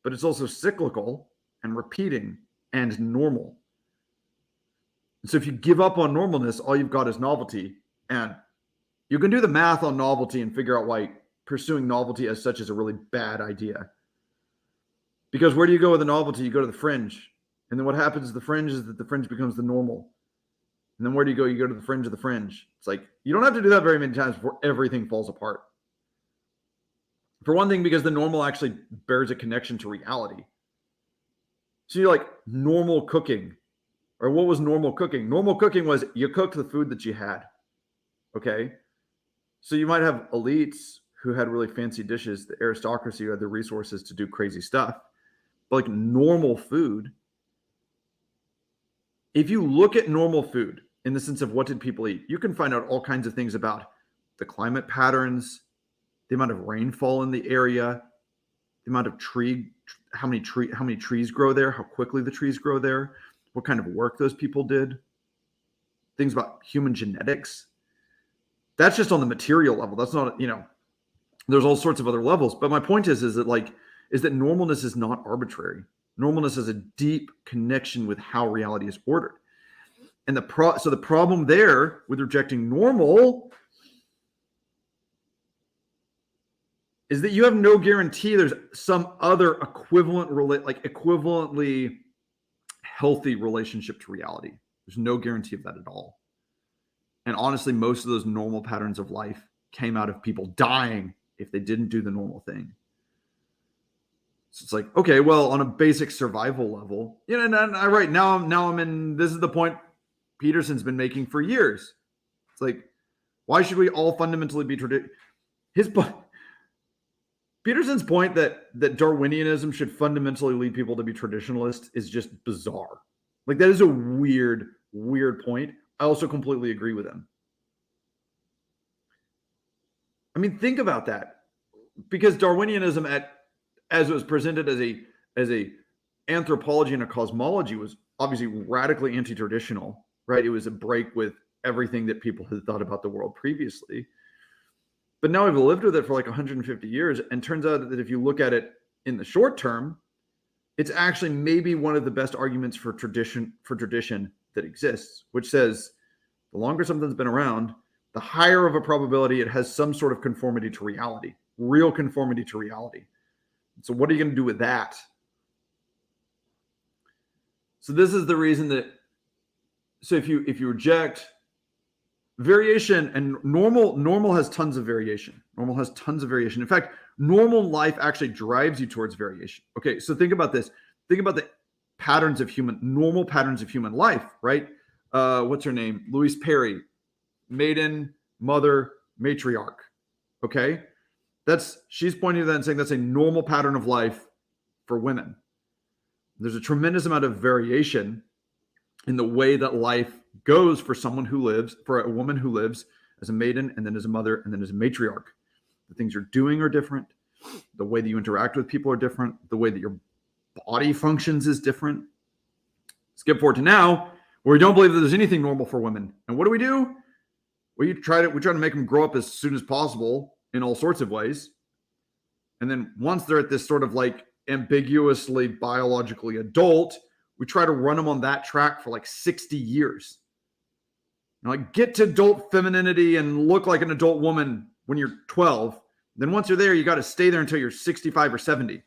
but it's also cyclical and repeating and normal. And so if you give up on normalness, all you've got is novelty. And you can do the math on novelty and figure out why pursuing novelty as such is a really bad idea. Because where do you go with the novelty? You go to the fringe. And then what happens to the fringe is that the fringe becomes the normal. And then where do you go? You go to the fringe of the fringe. It's like, you don't have to do that very many times before everything falls apart. For one thing, because the normal actually bears a connection to reality. So you're like, normal cooking. Or what was normal cooking? Normal cooking was you cooked the food that you had. Okay? So you might have elites who had really fancy dishes, the aristocracy who had the resources to do crazy stuff. But like normal food, if you look at normal food in the sense of what did people eat, you can find out all kinds of things about the climate patterns, the amount of rainfall in the area, the amount of how many trees grow there, how quickly the trees grow there, what kind of work those people did, things about human genetics. That's just on the material level. That's not, there's all sorts of other levels. But my point is that normalness is not arbitrary. Normalness is a deep connection with how reality is ordered. And so the problem there with rejecting normal is that you have no guarantee there's some other equivalently healthy relationship to reality. There's no guarantee of that at all. And honestly, most of those normal patterns of life came out of people dying if they didn't do the normal thing. So it's like, okay, well, on a basic survival level, and right now I'm in, this is the point Peterson's been making for years. It's like, why should we all fundamentally be Peterson's point that Darwinianism should fundamentally lead people to be traditionalists is just bizarre. Like, that is a weird point. I also completely agree with him. I mean, think about that. Because Darwinianism, as it was presented as a anthropology and a cosmology, was obviously radically anti-traditional, right? It was a break with everything that people had thought about the world previously. But now we've lived with it for like 150 years, and turns out that if you look at it in the short term, it's actually maybe one of the best arguments for tradition that exists, which says the longer something's been around, the higher of a probability it has some sort of conformity to reality, real conformity to reality. So what are you going to do with that? So this is the reason that, so if you reject variation, and normal has tons of variation. Normal has tons of variation. In fact, normal life actually drives you towards variation. Okay, so think about this. Think about the normal patterns of human life, right? What's her name? Louise Perry, maiden, mother, matriarch. Okay, she's pointing to that and saying that's a normal pattern of life for women. There's a tremendous amount of variation in the way that life goes for a woman who lives as a maiden, and then as a mother, and then as a matriarch. The things you're doing are different. The way that you interact with people are different. The way that your body functions is different. Skip forward to now, where we don't believe that there's anything normal for women. And what do? We try to make them grow up as soon as possible in all sorts of ways. And then once they're at this sort of like ambiguously biologically adult, we try to run them on that track for like 60 years. Like, get to adult femininity and look like an adult woman when you're 12. Then once you're there, you got to stay there until you're 65 or 70.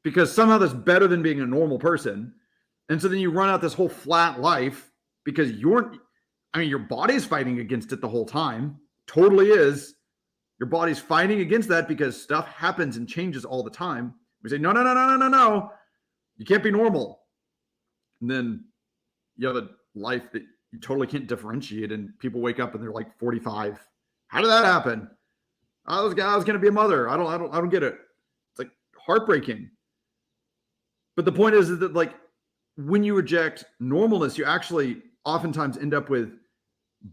Because somehow that's better than being a normal person. And so then you run out this whole flat life because your body's fighting against it the whole time. Totally is. Your body's fighting against that because stuff happens and changes all the time. We say, no. You can't be normal. And then you have a life that you totally can't differentiate, and people wake up and they're like 45. How did that happen? I was going to be a mother. I don't get it. It's like heartbreaking. But the point is that, like, when you reject normalness, you actually oftentimes end up with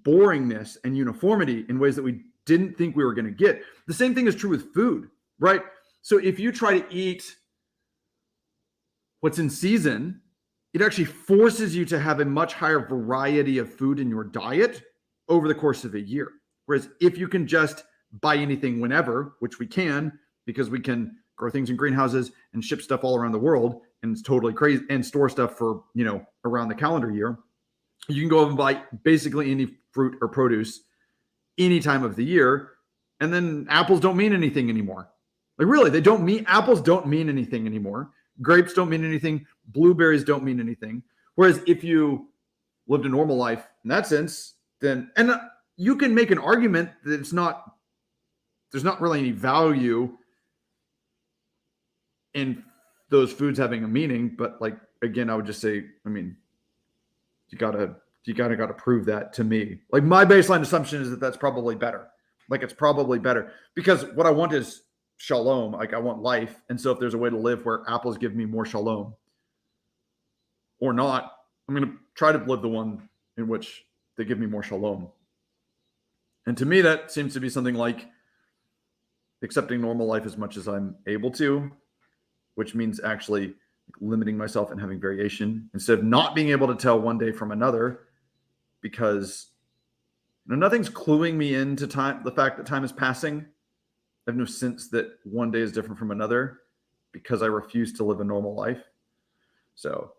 boringness and uniformity in ways that we didn't think we were going to get. The same thing is true with food, right? So if you try to eat what's in season, it actually forces you to have a much higher variety of food in your diet over the course of a year. Whereas if you can just buy anything whenever, which we can, because we can grow things in greenhouses and ship stuff all around the world, and it's totally crazy, and store stuff for, around the calendar year, you can go over and buy basically any fruit or produce any time of the year. And then apples don't mean anything anymore. Like, really, apples don't mean anything anymore. Grapes don't mean anything. Blueberries don't mean anything. Whereas if you lived a normal life in that sense, then, and you can make an argument that there's not really any value in those foods having a meaning. But, like, again, I would just say, you gotta prove that to me. Like, my baseline assumption is that that's probably better. Like, it's probably better because what I want is shalom. Like, I want life. And so if there's a way to live where apples give me more shalom or not, I'm going to try to live the one in which they give me more shalom. And to me, that seems to be something like accepting normal life as much as I'm able to, which means actually limiting myself and having variation instead of not being able to tell one day from another, because nothing's cluing me into time, the fact that time is passing. I have no sense that one day is different from another because I refuse to live a normal life. So,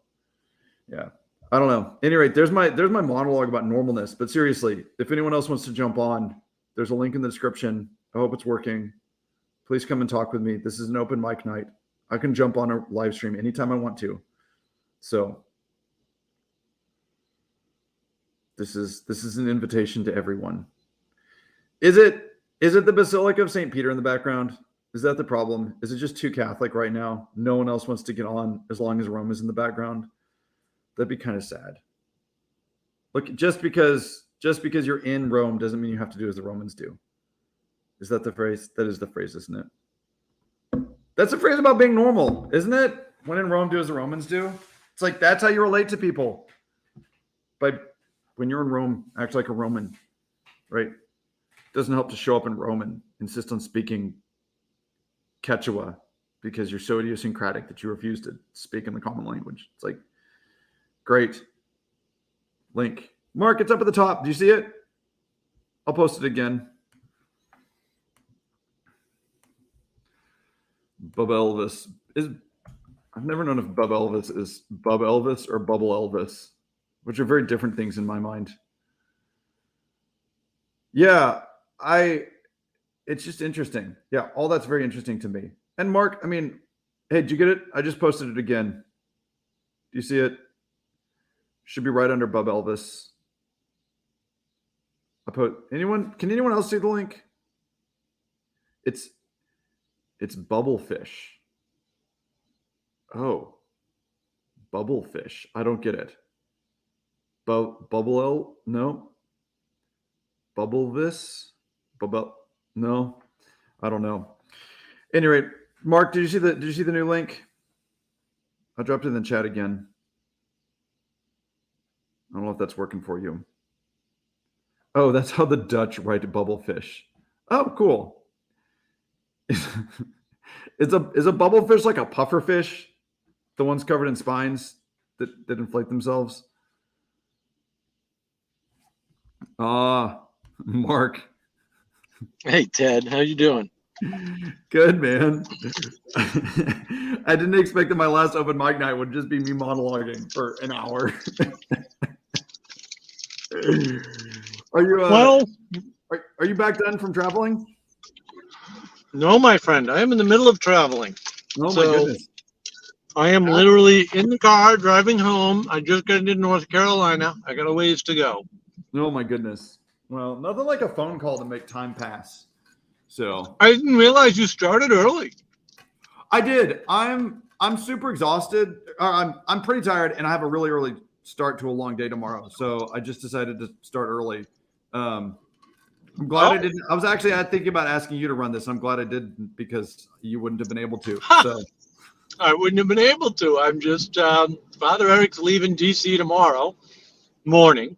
yeah, I don't know. At any rate, there's my monologue about normalness. But seriously, if anyone else wants to jump on, there's a link in the description. I hope it's working. Please come and talk with me. This is an open mic night. I can jump on a live stream anytime I want to. So this is an invitation to everyone. Is it Is it the Basilica of St. Peter in the background? Is that the problem? Is it just too Catholic right now? No one else wants to get on as long as Rome is in the background? That'd be kind of sad. Look, just because you're in Rome doesn't mean you have to do as the Romans do. Is that the phrase? That is the phrase, isn't it? That's a phrase about being normal, isn't it? When in Rome, do as the Romans do. It's like that's how you relate to people. But when you're in Rome, act like a Roman, right? Doesn't help to show up in Rome and insist on speaking Quechua because you're so idiosyncratic that you refuse to speak in the common language. It's like, great. Link. Mark, it's up at the top. Do you see it? I'll post it again. Bub Elvis is. I've never known if Bub Elvis is Bub Elvis or Bubble Elvis, which are very different things in my mind. Yeah, it's just interesting. Yeah, all that's very interesting to me. And Mark, I mean, hey, did you get it? I just posted it again. Do you see it? Should be right under Bub Elvis. Can anyone else see the link? It's Bubblefish. Oh. Bubblefish. I don't get it. Bubble no. Bubblevis? No. I don't know. At any rate, Mark, did you see the new link? I dropped it in the chat again. I don't know if that's working for you. Oh, that's how the Dutch write bubblefish. Oh, cool. Is a bubblefish like a puffer fish? The ones covered in spines that inflate themselves? Mark. Hey, Ted. How you doing? Good, man. I didn't expect that my last open mic night would just be me monologuing for an hour. Are you back done from traveling? No, my friend. I am in the middle of traveling. Oh, my goodness. I am literally in the car driving home. I just got into North Carolina. I got a ways to go. Oh, my goodness. Well, nothing like a phone call to make time pass. So I didn't realize you started early. I did. I'm super exhausted. I'm pretty tired, and I have a really early start to a long day tomorrow. So I just decided to start early. I'm glad I didn't. I was actually thinking about asking you to run this. I'm glad I did because you wouldn't have been able to. So I wouldn't have been able to. I'm just Father Eric's leaving DC tomorrow morning.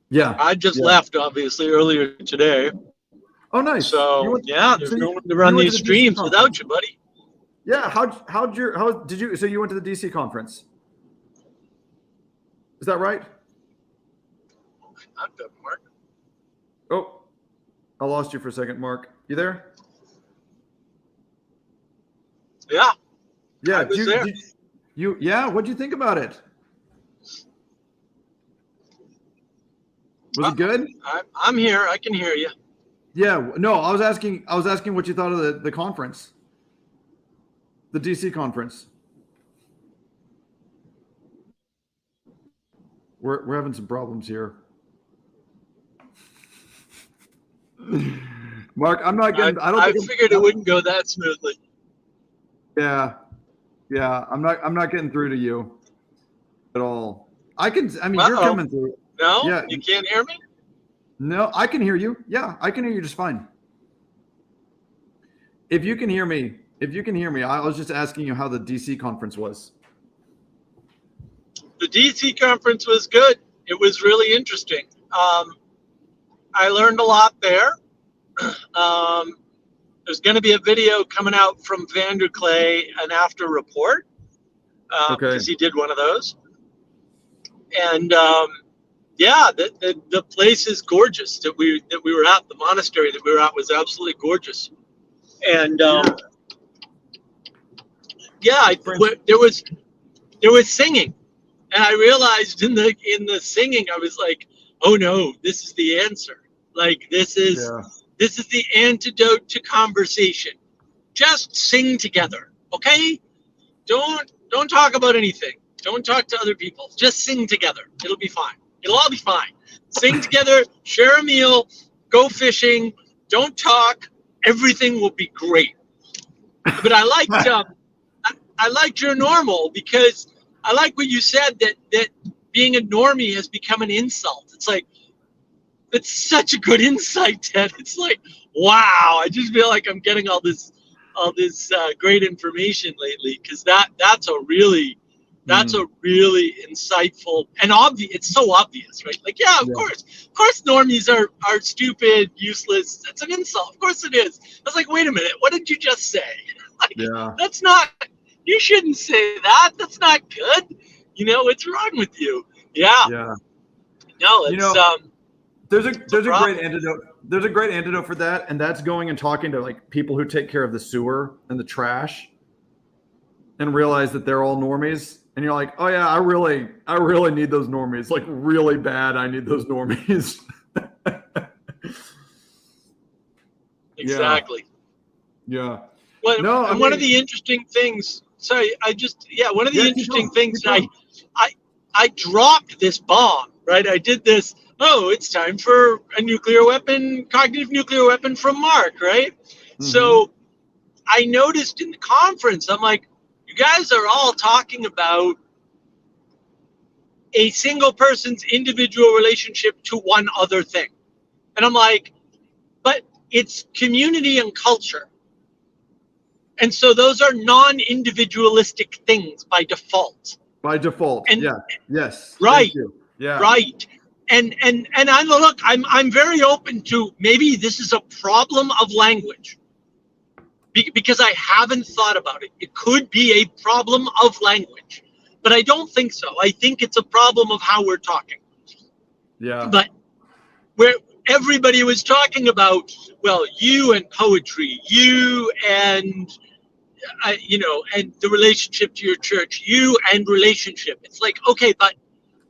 Yeah, I just left obviously earlier today. Oh, nice. So there's no one to run these streams without you, buddy. Yeah. So you went to the DC conference? Is that right? Not good, Mark. Oh, I lost you for a second, Mark. You there? Yeah. Yeah. I was there. What'd you think about it? Was it good? I'm here. I can hear you. Yeah. No, I was asking what you thought of the conference, the DC conference. We're having some problems here. Mark, I'm not getting. I figured it wouldn't go that smoothly. Yeah. I'm not getting through to you at all. You're coming through. No, yeah. You can't hear me? No, I can hear you. Yeah, I can hear you just fine. If you can hear me, I was just asking you how the DC conference was. The DC conference was good. It was really interesting. I learned a lot there. There's going to be a video coming out from Vanderklay, an after report, because he did one of those. And the place is gorgeous that we were at. The monastery that we were at was absolutely gorgeous. And there was singing, and I realized in the singing, I was like, oh no, this is the answer. Like this is the antidote to conversation. Just sing together, okay? Don't talk about anything. Don't talk to other people. Just sing together. It'll be fine. It'll all be fine. Sing together, share a meal, go fishing, don't talk, everything will be great. But I liked your normal, because I like what you said, that being a normie has become an insult. It's like, it's such a good insight, Ted. It's like, wow, I just feel like I'm getting all this great information lately, because that's a really insightful and obvious. It's so obvious, right? Like, yeah, of course normies are stupid, useless. That's an insult. Of course it is. I was like, wait a minute, what did you just say? Like, that's not, you shouldn't say that. That's not good. What's wrong with you? Yeah. No, it's there's a great antidote. There's a great antidote for that, and that's going and talking to like people who take care of the sewer and the trash, and realize that they're all normies. And you're like, oh yeah, I really need those normies, like really bad. I need those normies. Exactly. Yeah. Well, no, and one of the interesting things. Sorry, one of the interesting things. I dropped this bomb. Right, I did this. Oh, it's time for a nuclear weapon, cognitive nuclear weapon from Mark. Right. Mm-hmm. So I noticed in the conference, I'm like, you guys are all talking about a single person's individual relationship to one other thing. And I'm like, but it's community and culture. And so those are non-individualistic things by default. By default. And, yes. Right. Yeah. Right. And I look, I'm very open to, maybe this is a problem of language. Because I haven't thought about it. It could be a problem of language, but I don't think so. I think it's a problem of how we're talking. Yeah. But where everybody was talking about, well, you and poetry, you and, and the relationship to your church, you and relationship. It's like, okay, but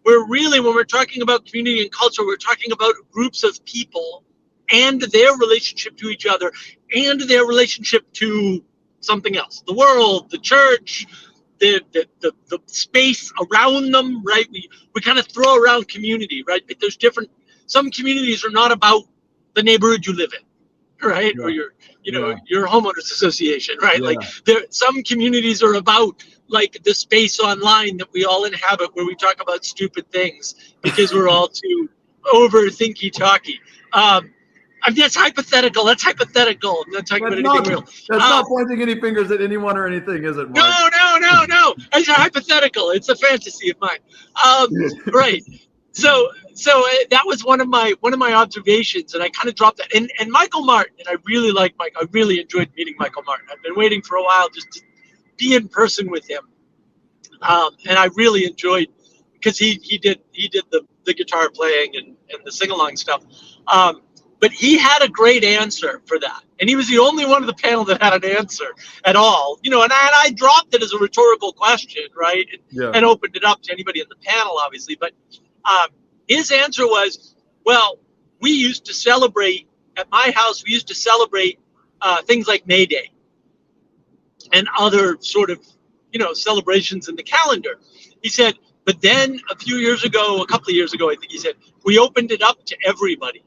when we're talking about community and culture, we're talking about groups of people and their relationship to each other and their relationship to something else, the world, the church, the space around them, right? We kind of throw around community, right? But there's some communities are not about the neighborhood you live in, right? Yeah. Or your homeowners association, right? Yeah. Like some communities are about like the space online that we all inhabit, where we talk about stupid things because we're all too overthinky talky. That's hypothetical. That's hypothetical. I'm not talking about anything real. That's not pointing any fingers at anyone or anything, is it, Mark? No. It's a hypothetical. It's a fantasy of mine. Right. So that was one of my observations, and I kind of dropped that. And Michael Martin, and I really like Mike. I really enjoyed meeting Michael Martin. I've been waiting for a while just to be in person with him, and I really enjoyed, because he did the guitar playing and the sing along stuff. But he had a great answer for that. And he was the only one of the panel that had an answer at all. And I dropped it as a rhetorical question, right? And opened it up to anybody in the panel, obviously. But his answer was, well, we used to celebrate, at my house, we used to celebrate things like May Day and other sort of, celebrations in the calendar. He said, but then a couple of years ago, I think he said, we opened it up to everybody.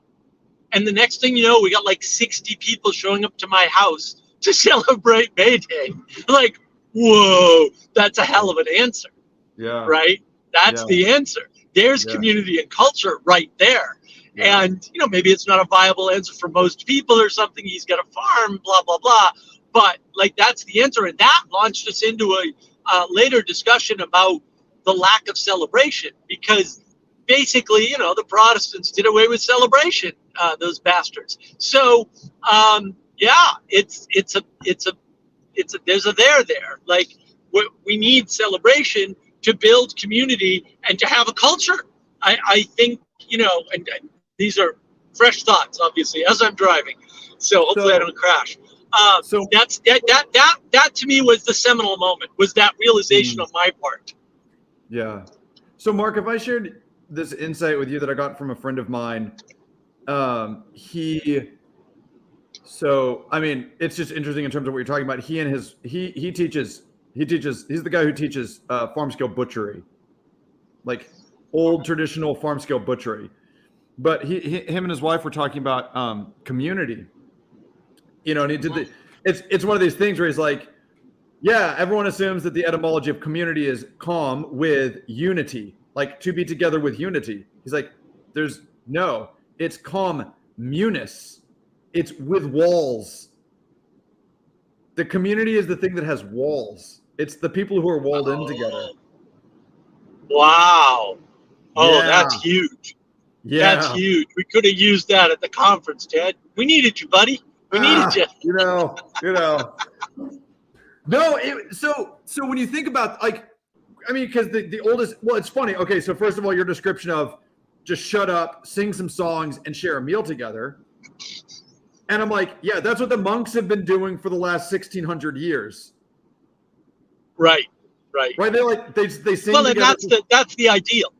And the next thing you know, we got like 60 people showing up to my house to celebrate May Day. Like, whoa, that's a hell of an answer. Yeah. Right? That's the answer. There's community and culture right there. Yeah. And, maybe it's not a viable answer for most people or something. He's got a farm, blah, blah, blah. But like, that's the answer. And that launched us into a later discussion about the lack of celebration, because basically, the Protestants did away with celebration, those bastards. So, there's a there. Like, we need celebration to build community and to have a culture. I think, and these are fresh thoughts, obviously, as I'm driving. So hopefully I don't crash. So that to me was the seminal moment, was that realization on my part. Yeah. So Mark, if I shared this insight with you that I got from a friend of mine, it's just interesting in terms of what you're talking about. He teaches, he's the guy who teaches farm scale butchery, like old traditional farm scale butchery. But him and his wife were talking about community And he did it's one of these things where he's like, yeah, everyone assumes that the etymology of community is calm with unity, like to be together with unity. He's like, it's calm munis. It's with walls. The community is the thing that has walls. It's the people who are walled in together. Wow. Oh, that's huge. Yeah. That's huge. We could have used that at the conference, Ted. We needed you, buddy. We needed you. No, so when you think about, like, I mean, because the oldest, well, it's funny. Okay, so first of all, your description of just shut up, sing some songs, and share a meal together. And I'm like, yeah, that's what the monks have been doing for the last 1,600 years. Right. They're like, they sing well, together. And that's the ideal.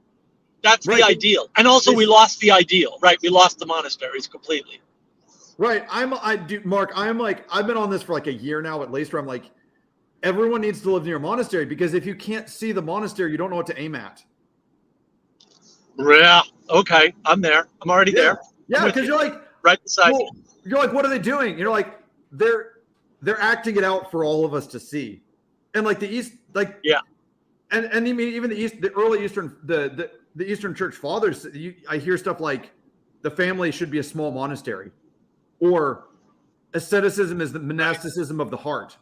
That's the ideal. And also we lost the ideal, right? We lost the monasteries completely. Right. Mark, I've been on this for like a year now at least, where I'm like, everyone needs to live near a monastery, because if you can't see the monastery, you don't know what to aim at. Yeah. Okay. I'm there. I'm already there. Yeah. Because you're like, right beside you. You're like, what are they doing? You're like, they're acting it out for all of us to see. And like the East, like, yeah. And I mean, even the early Eastern, the Eastern Church Fathers, I hear stuff like the family should be a small monastery, or asceticism is the monasticism of the heart.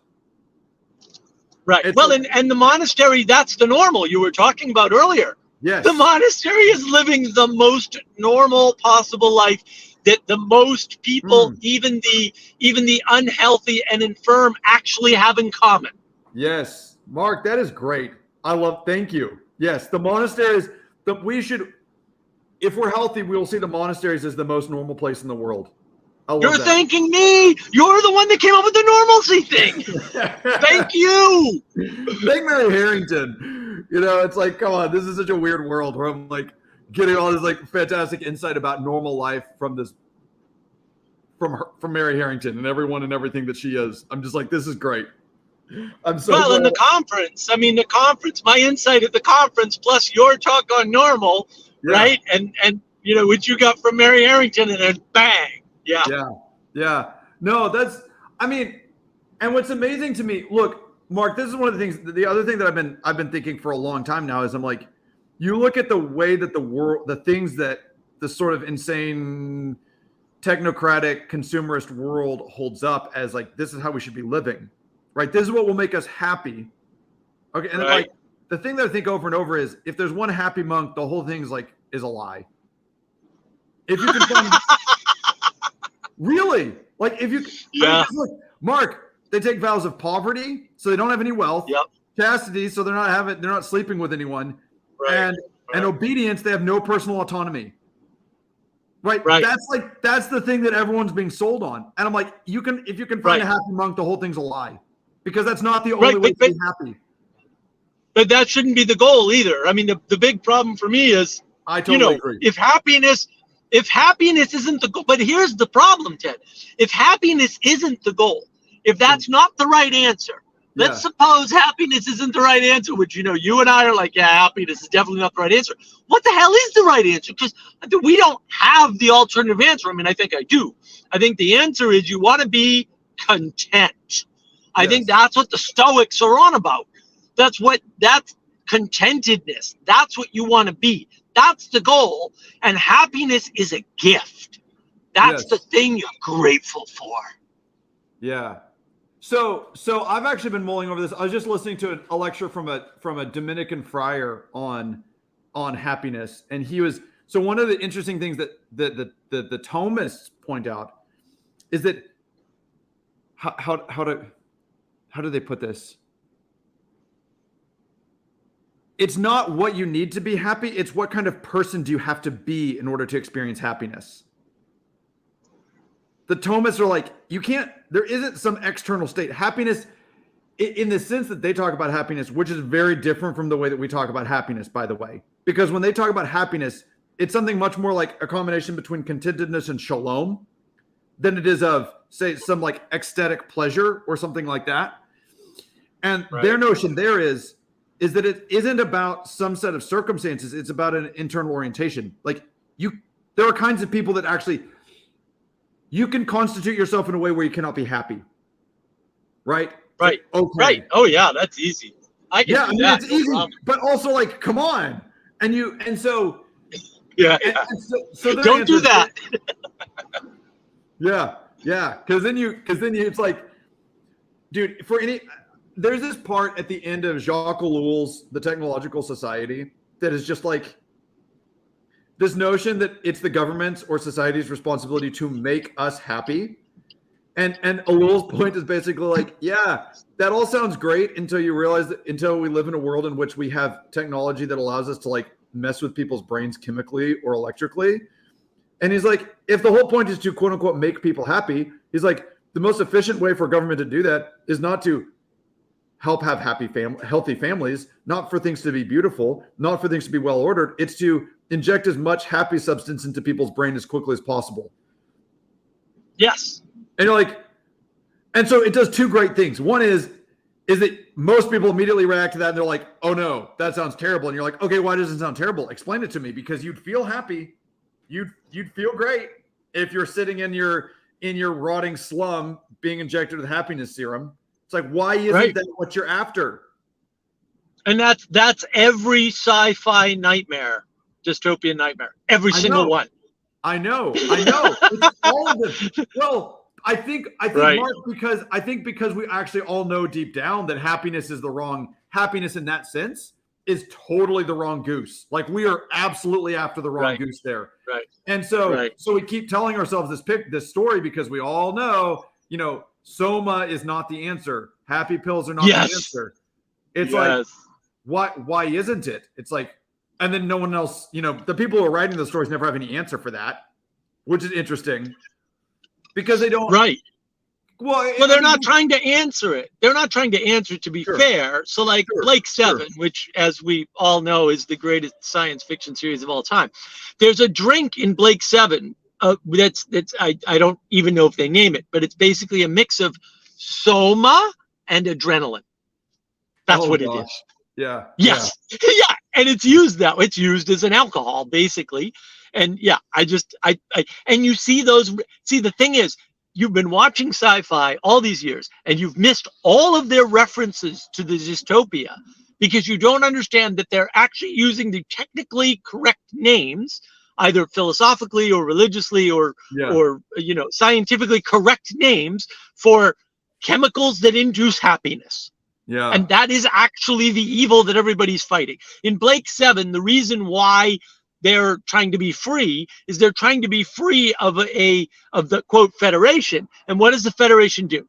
Right. And the monastery, that's the normal you were talking about earlier. Yes. The monastery is living the most normal possible life that the most people, even the unhealthy and infirm, actually have in common. Yes. Mark, that is great. Thank you. Yes. The monasteries, if we're healthy, we will see the monasteries as the most normal place in the world. You're thanking me. You're the one that came up with the normalcy thing. Thank you. Thank Mary Harrington. It's like, come on, this is such a weird world where I'm like getting all this like fantastic insight about normal life from Mary Harrington and everyone and everything that she is. I'm just like, this is great. I'm so glad. In the conference, my insight at the conference plus your talk on normal, right? And what you got from Mary Harrington, and then bang. Yeah. No, and what's amazing to me, look, Mark, this is one of the things, the other thing that I've been thinking for a long time now is I'm like, you look at the way that the things that the sort of insane technocratic consumerist world holds up as like, this is how we should be living, right? This is what will make us happy. Okay. And like the thing that I think over and over is if there's one happy monk, the whole thing is a lie. If you can find really, like if you, look, Mark, they take vows of poverty, so they don't have any wealth. Yep. Chastity, so they're not sleeping with anyone. Right. And obedience, they have no personal autonomy. Right. That's the thing that everyone's being sold on. And I'm like, if you can find a happy monk, the whole thing's a lie, because that's not the only way to be happy. But that shouldn't be the goal either. I mean, the big problem for me is, I totally agree. If happiness isn't the goal, but here's the problem, Ted. If happiness isn't the goal, if that's not the right answer, let's suppose happiness isn't the right answer, which, you and I are like, yeah, happiness is definitely not the right answer. What the hell is the right answer? Because we don't have the alternative answer. I mean, I think I do. I think the answer is you want to be content. I think that's what the Stoics are on about. That's contentedness. That's what you want to be. That's the goal. And happiness is a gift. That's the thing you're grateful for. Yeah. So I've actually been mulling over this. I was just listening to a lecture from a Dominican friar on happiness, and he was one of the interesting things that the Thomists point out is that how do they put this? It's not what you need to be happy. It's what kind of person do you have to be in order to experience happiness. The Thomists are like, there isn't some external state. Happiness, in the sense that they talk about happiness, which is very different from the way that we talk about happiness, by the way. Because when they talk about happiness, it's something much more like a combination between contentedness and shalom than it is of, say, some like ecstatic pleasure or something like that. And their notion there is that it isn't about some set of circumstances. It's about an internal orientation. Like there are kinds of people that actually, you can constitute yourself in a way where you cannot be happy. Right? Right. Okay. Right. Oh yeah, that's easy. I can do that. It's easy, but also like, come on. And so yeah. So don't do that. Yeah. Because then it's like, dude, there's this part at the end of Jacques Ellul's The Technological Society that is just like this notion that it's the government's or society's responsibility to make us happy. And Ellul's point is basically like, yeah, that all sounds great until you realize that until we live in a world in which we have technology that allows us to like mess with people's brains chemically or electrically. And he's like, if the whole point is to quote unquote make people happy, he's like, the most efficient way for government to do that is not to help have healthy families, not for things to be beautiful, not for things to be well ordered. It's to inject as much happy substance into people's brain as quickly as possible. Yes. And you're like, and so it does two great things. One is that most people immediately react to that and they're like, oh no, that sounds terrible. And you're like, okay, why does it sound terrible? Explain it to me, because you'd feel happy. You'd feel great if you're sitting in your rotting slum being injected with happiness serum. It's like, why isn't that what you're after? And that's every sci-fi nightmare, dystopian nightmare. Every single one. I know. It's all of them. Well, I think Mark, because we actually all know deep down that happiness in that sense is totally the wrong goose. Like, we are absolutely after the wrong goose there. Right. And so we keep telling ourselves this story because we all know, Soma is not the answer. Happy pills are not the answer. It's like, why isn't it? It's like, and then no one else, the people who are writing the stories never have any answer for that, which is interesting because they don't. Right. Well, they're not trying to answer it. They're not trying to answer it to be fair. So like Blake 7, which, as we all know, is the greatest science fiction series of all time. There's a drink in Blake 7 that's I don't even know if they name it, but it's basically a mix of soma and adrenaline. That's what it is. Yeah. Yes. Yeah. And it's used that way. It's used as an alcohol, basically. And yeah, and you see the thing is, you've been watching sci-fi all these years and you've missed all of their references to the dystopia because you don't understand that they're actually using the technically correct names, either philosophically or religiously or scientifically correct names for chemicals that induce happiness. Yeah. And that is actually the evil that everybody's fighting. In Blake 7, the reason why they're trying to be free is they're trying to be free of the quote Federation. And what does the Federation do?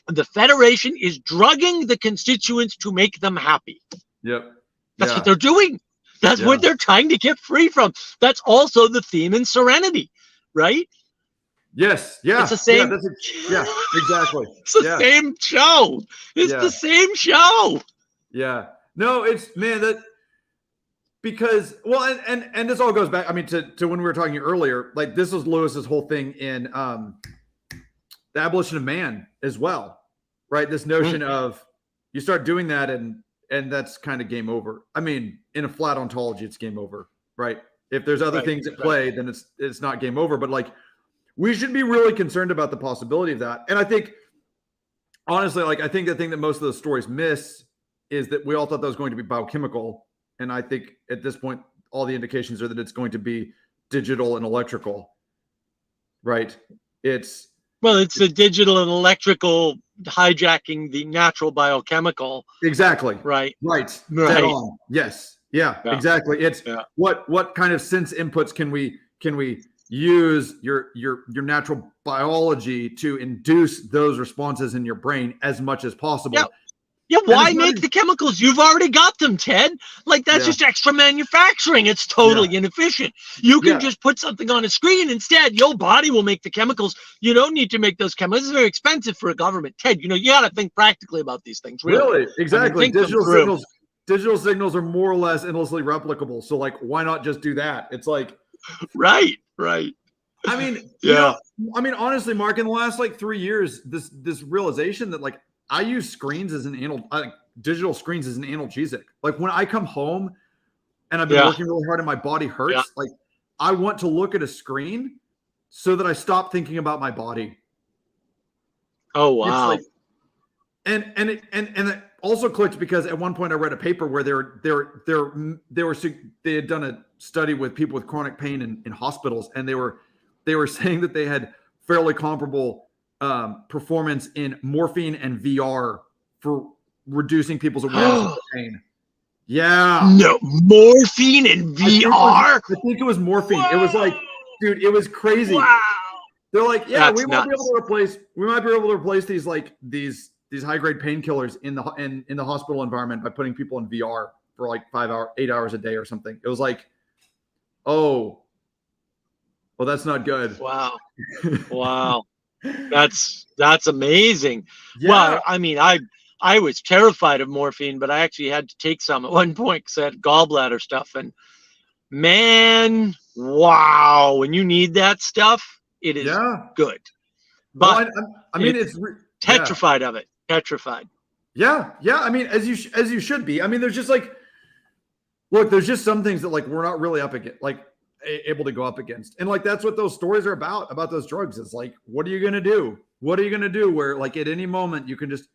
The Federation is drugging the constituents to make them happy. Yep. That's what they're doing. That's what they're trying to get free from. That's also the theme in Serenity, right? Yes. Yeah. It's the same. Exactly. It's the same show. It's the same show. Yeah. No, because and this all goes back, I mean, to when we were talking earlier, like this was Lewis's whole thing in The Abolition of Man as well, right? This notion of you start doing that and that's kind of game over. I mean, in a flat ontology, it's game over, right? If there's other things at play, then it's not game over. But like, we should be really concerned about the possibility of that. And I think, honestly, like I think the thing that most of those stories miss is that we all thought that was going to be biochemical. And I think at this point, all the indications are that it's going to be digital and electrical, right? It's the digital and electrical hijacking the natural biochemical. Exactly. Right. Dead on. Yes. Yeah, exactly. It's what kind of sense inputs can we use your natural biology to induce those responses in your brain as much as possible. Yeah, why make the chemicals? You've already got them, Ted. Like, that's just extra manufacturing. It's totally inefficient. You can just put something on a screen. Instead, your body will make the chemicals. You don't need to make those chemicals. It's very expensive for a government. Ted, you got to think practically about these things. Really? Exactly. I mean, digital signals are more or less endlessly replicable. So, like, why not just do that? It's like... Right. I mean, honestly, Mark, in the last, 3 years, this realization that, I use screens as digital screens as an analgesic. Like when I come home and I've been working really hard and my body hurts, I want to look at a screen so that I stop thinking about my body. Oh, wow. It's like, and it also clicked because at one point I read a paper where they had done a study with people with chronic pain in hospitals, and they were saying that they had fairly comparable performance in morphine and VR for reducing people's awareness of pain. Yeah. No, morphine and VR? I think it was morphine. Whoa. It was like, dude, it was crazy. Wow. They're like, yeah, That's we might nuts. be able to replace these like these high-grade painkillers in the hospital environment by putting people in VR for like 8 hours a day or something. It was like, oh, well, that's not good. Wow. Wow. That's amazing. Yeah. Well, I mean, I was terrified of morphine, but I actually had to take some at one point because I had gallbladder stuff. And man, wow, when you need that stuff, it is good. But well, I mean, it's petrified of it. Petrified. Yeah. I mean, as you should be. I mean, there's just like, look, there's just some things that like we're not really up against, like able to go up against, and like that's what those stories are about those drugs. It's like, what are you gonna do? What are you gonna do? Where like at any moment you can just,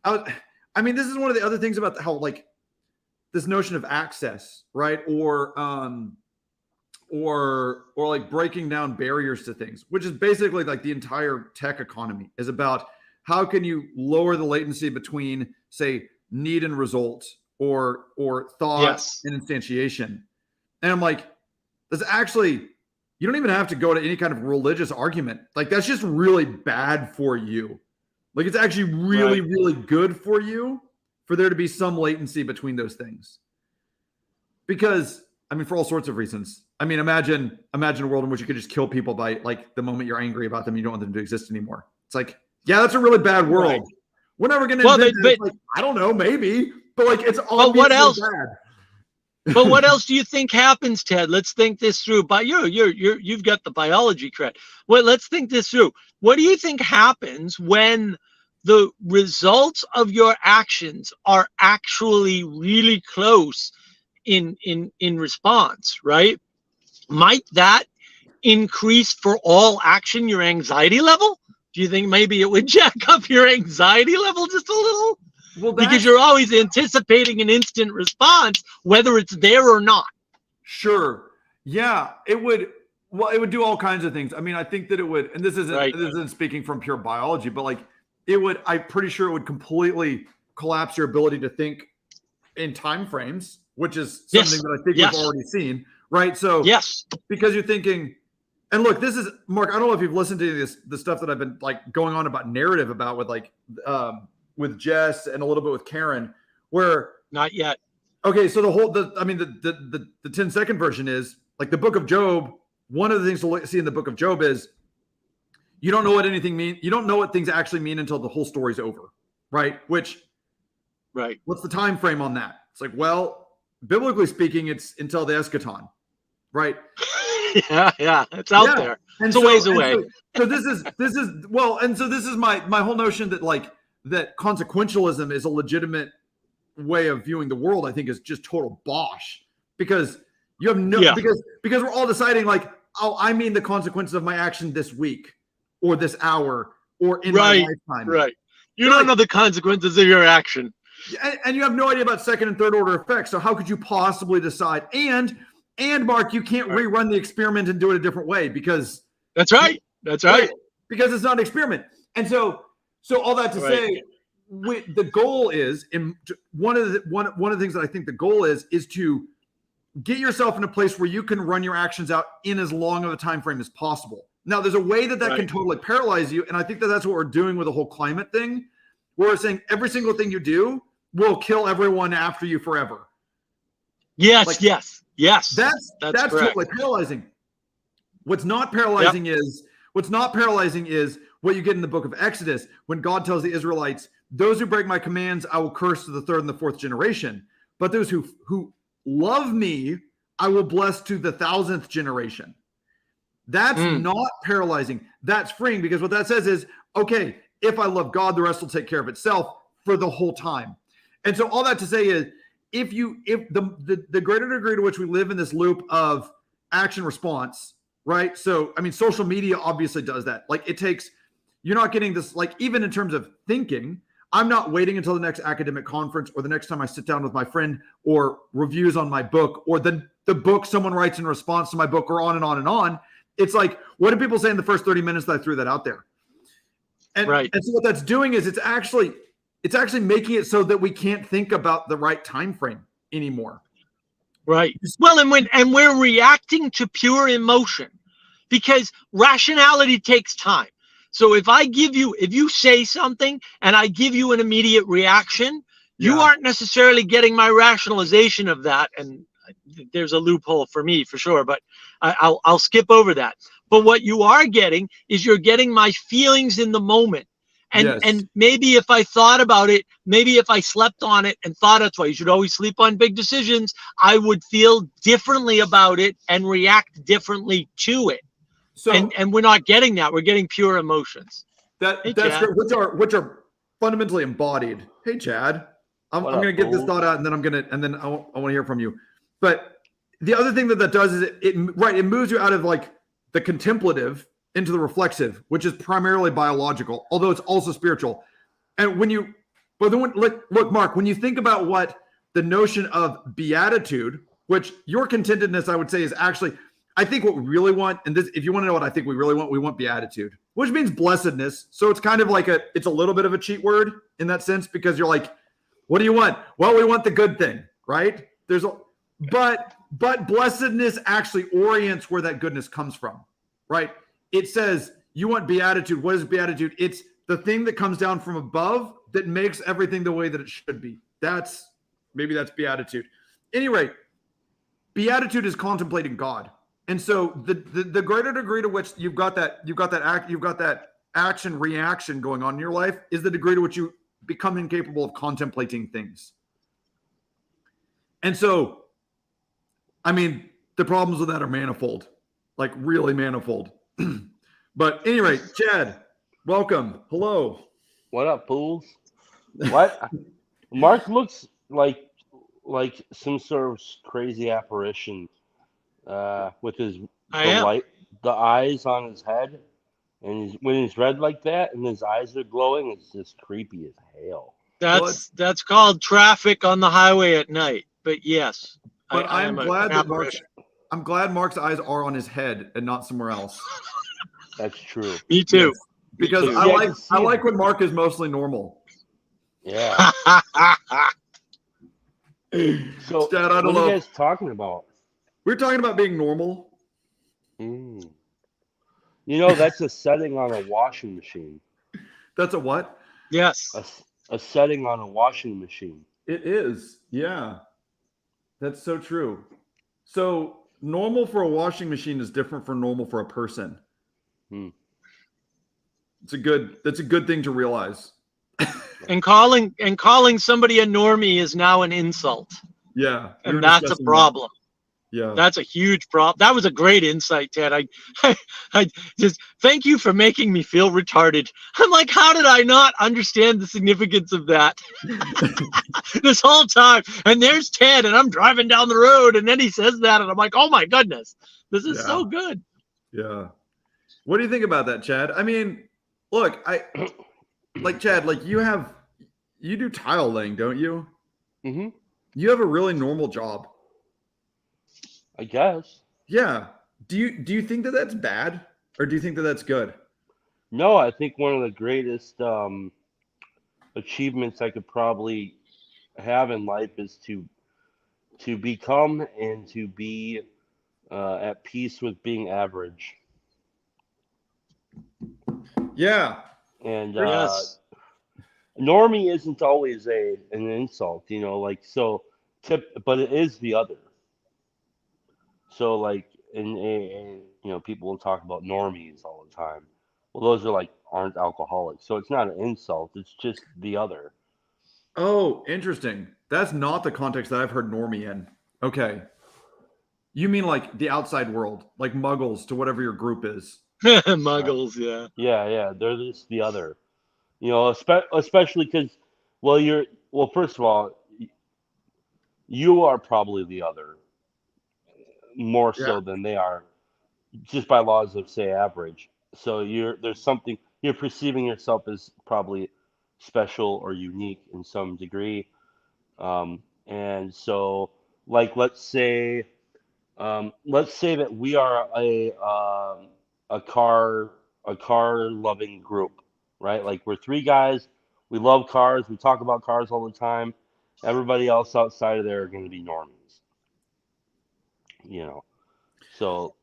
I mean, this is one of the other things about how like this notion of access, right? Or like breaking down barriers to things, which is basically like the entire tech economy is about how can you lower the latency between, say, need and result or thought and instantiation. And I'm like, that's actually, you don't even have to go to any kind of religious argument. Like that's just really bad for you. Like it's actually really, really good for you for there to be some latency between those things. Because, I mean, for all sorts of reasons. I mean, imagine a world in which you could just kill people by like the moment you're angry about them, you don't want them to exist anymore. It's like, yeah, that's a really bad world. Right. We're never going to invent it. Like, I don't know, maybe, but like it's obviously what else? Bad. But what else do you think happens, Ted? Let's think this through. But you've got the biology cred. Well, let's think this through. What do you think happens when the results of your actions are actually really close in response, right? Might that increase for all action your anxiety level? Do you think maybe it would jack up your anxiety level just a little? Well, because you're always anticipating an instant response, whether it's there or not. Sure. Yeah, it would. Well, it would do all kinds of things. I mean, I think that it would, and this isn't speaking from pure biology, but like it would, I'm pretty sure it would completely collapse your ability to think in time frames, which is something that I think we've already seen, right? So because you're thinking, and look, this is Mark, I don't know if you've listened to the stuff that I've been like going on about narrative about with like with Jess and a little bit with Karen, where not yet. Okay, so the 10-second version is like the book of Job. One of the things to see in the book of Job is you don't know what anything means. You don't know what things actually mean until the whole story's over, right? What's the time frame on that? It's like, well, biblically speaking, it's until the eschaton, right? Yeah, it's out there. It's a ways away. So this is well, and so this is my whole notion that like that consequentialism is a legitimate way of viewing the world. I think is just total bosh because you have because we're all deciding like, oh, I mean the consequences of my action this week or this hour or in my lifetime. Right. You don't know the consequences of your action. And you have no idea about second and third order effects. So how could you possibly decide? And Mark, you can't rerun the experiment and do it a different way because that's right. Because it's not an experiment. And so all that to say, the goal is one of the things that I think the goal is to get yourself in a place where you can run your actions out in as long of a time frame as possible. Now, there's a way that can totally paralyze you, and I think that's what we're doing with the whole climate thing. Where we're saying every single thing you do will kill everyone after you forever. Yes. That's totally paralyzing. What's not paralyzing is what you get in the book of Exodus when God tells the Israelites, those who break my commands, I will curse to the third and the fourth generation. But those who love me, I will bless to the 1,000th generation. That's not paralyzing. That's freeing because what that says is, okay, if I love God, the rest will take care of itself for the whole time. And so all that to say is, if the greater degree to which we live in this loop of action response, right? So, I mean, social media obviously does that. Like you're not getting this, like even in terms of thinking, I'm not waiting until the next academic conference or the next time I sit down with my friend or reviews on my book or the book someone writes in response to my book or on and on and on. It's like, what do people say in the first 30 minutes that I threw that out there? And so what that's doing is it's actually making it so that we can't think about the right time frame anymore. Right. Well, and we're reacting to pure emotion because rationality takes time. So if you say something and I give you an immediate reaction, you aren't necessarily getting my rationalization of that. And there's a loophole for me for sure, but I'll skip over that. But what you are getting is you're getting my feelings in the moment. And maybe if I thought about it, maybe if I slept on it and thought that's why you should always sleep on big decisions, I would feel differently about it and react differently to it. So, and we're not getting that. We're getting pure emotions. That's great, which are fundamentally embodied. Hey, Chad, I'm going to get this thought out, and then I want to hear from you. But the other thing that does is it moves you out of like the contemplative into the reflexive, which is primarily biological, although it's also spiritual. And look, Mark, when you think about what the notion of beatitude, which your contentedness, I would say, is actually, I think what we really want, and this, if you want to know what I think we really want, we want beatitude, which means blessedness. So it's kind of like it's a little bit of a cheat word in that sense, because you're like, what do you want? Well, we want the good thing, right? But blessedness actually orients where that goodness comes from, right? It says you want beatitude. What is beatitude? It's the thing that comes down from above that makes everything the way that it should be. Maybe that's beatitude. Anyway, beatitude is contemplating God. And so the greater degree to which you've got that action reaction going on in your life is the degree to which you become incapable of contemplating things. And so, I mean, the problems with that are manifold, like really manifold. But anyway, Chad, welcome. Hello. What up, fools? What? Mark looks like some sort of crazy apparition with the eyes on his head, and when he's red like that and his eyes are glowing, it's just creepy as hell. That's called traffic on the highway at night. But yes, but I'm glad Mark's eyes are on his head and not somewhere else. That's true. Me too. Yes. Because I like when Mark is mostly normal. Yeah. So Dad, what are you guys talking about? We're talking about being normal. You know, that's a setting on a washing machine. That's a what? Yes. A setting on a washing machine. It is. Yeah. That's so true. So normal for a washing machine is different from normal for a person. That's a good thing to realize. And calling somebody a normie is now an insult. Yeah. And that's a problem. Yeah. That's a huge problem. That was a great insight, Ted. I just thank you for making me feel retarded. I'm like, how did I not understand the significance of that this whole time? And there's Ted, and I'm driving down the road, and then he says that, and I'm like, oh my goodness, this is so good. Yeah. What do you think about that, Chad? I mean, look, Chad, like you do tile laying, don't you? Mm-hmm. You have a really normal job. I guess. Yeah. Do you think that that's bad, or do you think that that's good? No, I think one of the greatest achievements I could probably have in life is to become and to be at peace with being average. Yeah. And yes. Normie isn't always an insult, you know, like but it is the other. So like, and you know, people will talk about normies all the time. Well, those are aren't alcoholics. So it's not an insult. It's just the other. Oh, interesting. That's not the context that I've heard normie in. Okay. You mean like the outside world, like muggles to whatever your group is. Muggles, yeah. Yeah. They're just the other. You know, especially because, first of all, you are probably the other more so than they are. just by laws of, say, average. So there's something you're perceiving yourself as probably special or unique in some degree. And so, like, let's say that we are a car loving group, right? Like, we're three guys, we love cars, we talk about cars all the time. Everybody else outside of there are going to be normies, So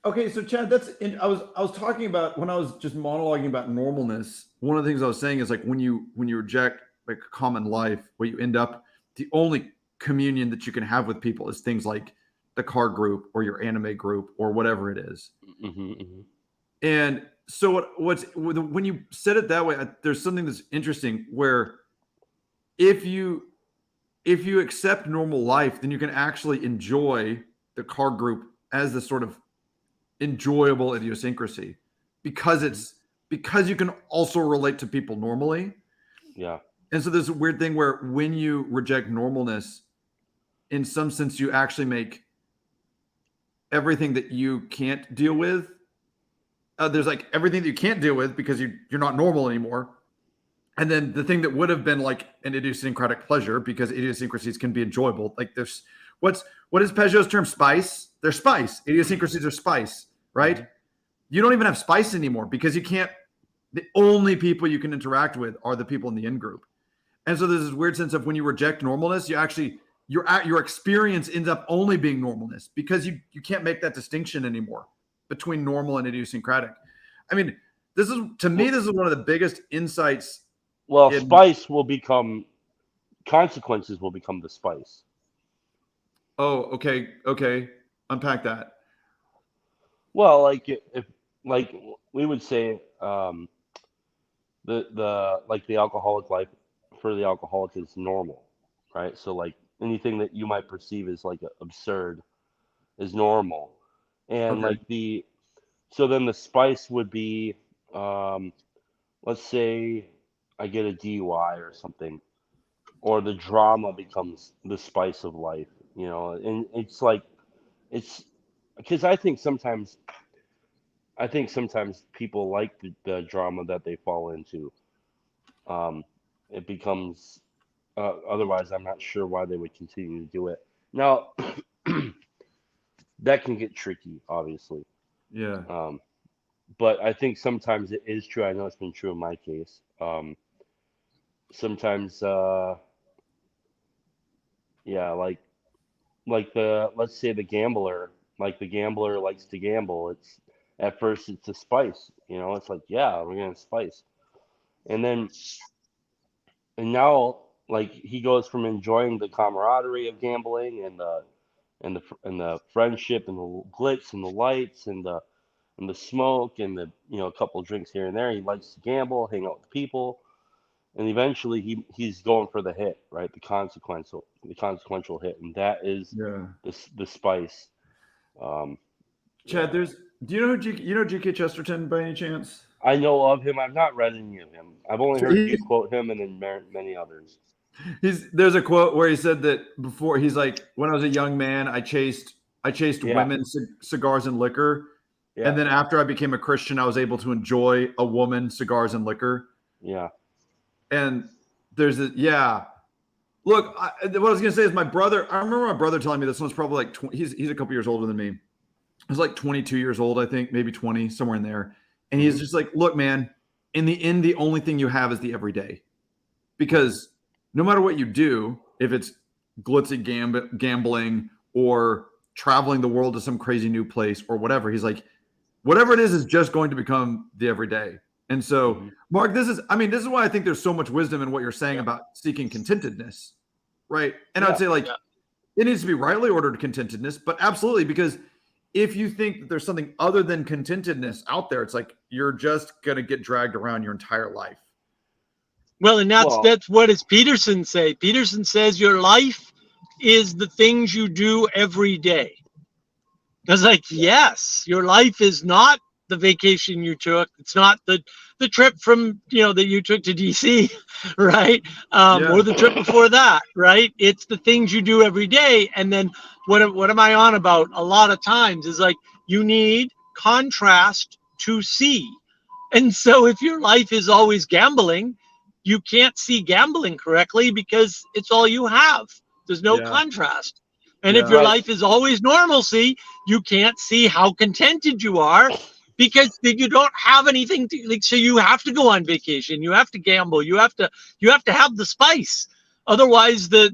Okay, so Chad, I was talking about when I was just monologuing about normalness. One of the things I was saying is, like, when you reject like common life, what you end up, the only communion that you can have with people is things like the car group or your anime group or whatever it is. And so when you said it that way, there's something that's interesting where if you accept normal life, then you can actually enjoy the car group as the sort of enjoyable idiosyncrasy because you can also relate to people normally. Yeah. And so there's a weird thing where when you reject normalness, in some sense, you actually make everything that you can't deal with. There's like everything that you can't deal with because you're not normal anymore. And then the thing that would have been like an idiosyncratic pleasure, because idiosyncrasies can be enjoyable. Like what is Pageau's term? Spice. They're spice. Idiosyncrasies are spice, right? Mm-hmm. You don't even have spice anymore because the only people you can interact with are the people in the in-group. And so there's this weird sense of when you reject normalness, your experience ends up only being normalness because you can't make that distinction anymore between normal and idiosyncratic. I mean, this is one of the biggest insights. Well, consequences will become the spice. Oh, okay. Unpack that. Well, like if we would say the alcoholic life for the alcoholic is normal, right? So like anything that you might perceive as like absurd is normal, and okay. so then the spice would be, let's say I get a DUI or something, or the drama becomes the spice of life, and it's because I think sometimes people like the drama that they fall into. It becomes otherwise I'm not sure why they would continue to do it. Now that can get tricky, obviously. Yeah. But I think sometimes it is true. I know it's been true in my case. Sometimes let's say the gambler likes to gamble. It's at first it's a spice, it's like, yeah, we're gonna spice. And now, like, he goes from enjoying the camaraderie of gambling and the friendship and the glitz and the lights and the smoke and the a couple of drinks here and there. He likes to gamble, hang out with people, and eventually he's going for the hit, right? The consequential hit, and that is the spice. Chad, do you know G.K. Chesterton by any chance? I know of him. I've not read any of him. I've only heard you quote him and then many others. There's a quote where he said that before, he's like, when I was a young man, I chased women, cigars, and liquor. Yeah. And then after I became a Christian, I was able to enjoy a woman, cigars, and liquor. Yeah. And there's look, what I was going to say is I remember my brother telling me this one's probably like, he's a couple years older than me. He's like 22 years old, I think, maybe 20, somewhere in there. And he's just like, look, man, in the end, the only thing you have is the everyday. Because no matter what you do, if it's glitzy gambling or traveling the world to some crazy new place or whatever, he's like, whatever it is just going to become the everyday. And so, Mark, this is why I think there's so much wisdom in what you're saying about seeking contentedness, right? And I'd say it needs to be rightly ordered contentedness, but absolutely, because if you think that there's something other than contentedness out there, it's like you're just going to get dragged around your entire life. Well, and that's what does Peterson say? Peterson says your life is the things you do every day. I was like, yes, your life is not the vacation you took. It's not the trip from, that you took to DC, right? Or the trip before that, right? It's the things you do every day. And then what am I on about a lot of times is like, You need contrast to see. And so if your life is always gambling, you can't see gambling correctly because it's all you have. There's no contrast. And if your life is always normalcy, you can't see how contented you are because you don't have anything to, like, so you have to go on vacation, you have to gamble, you have to have the spice. Otherwise the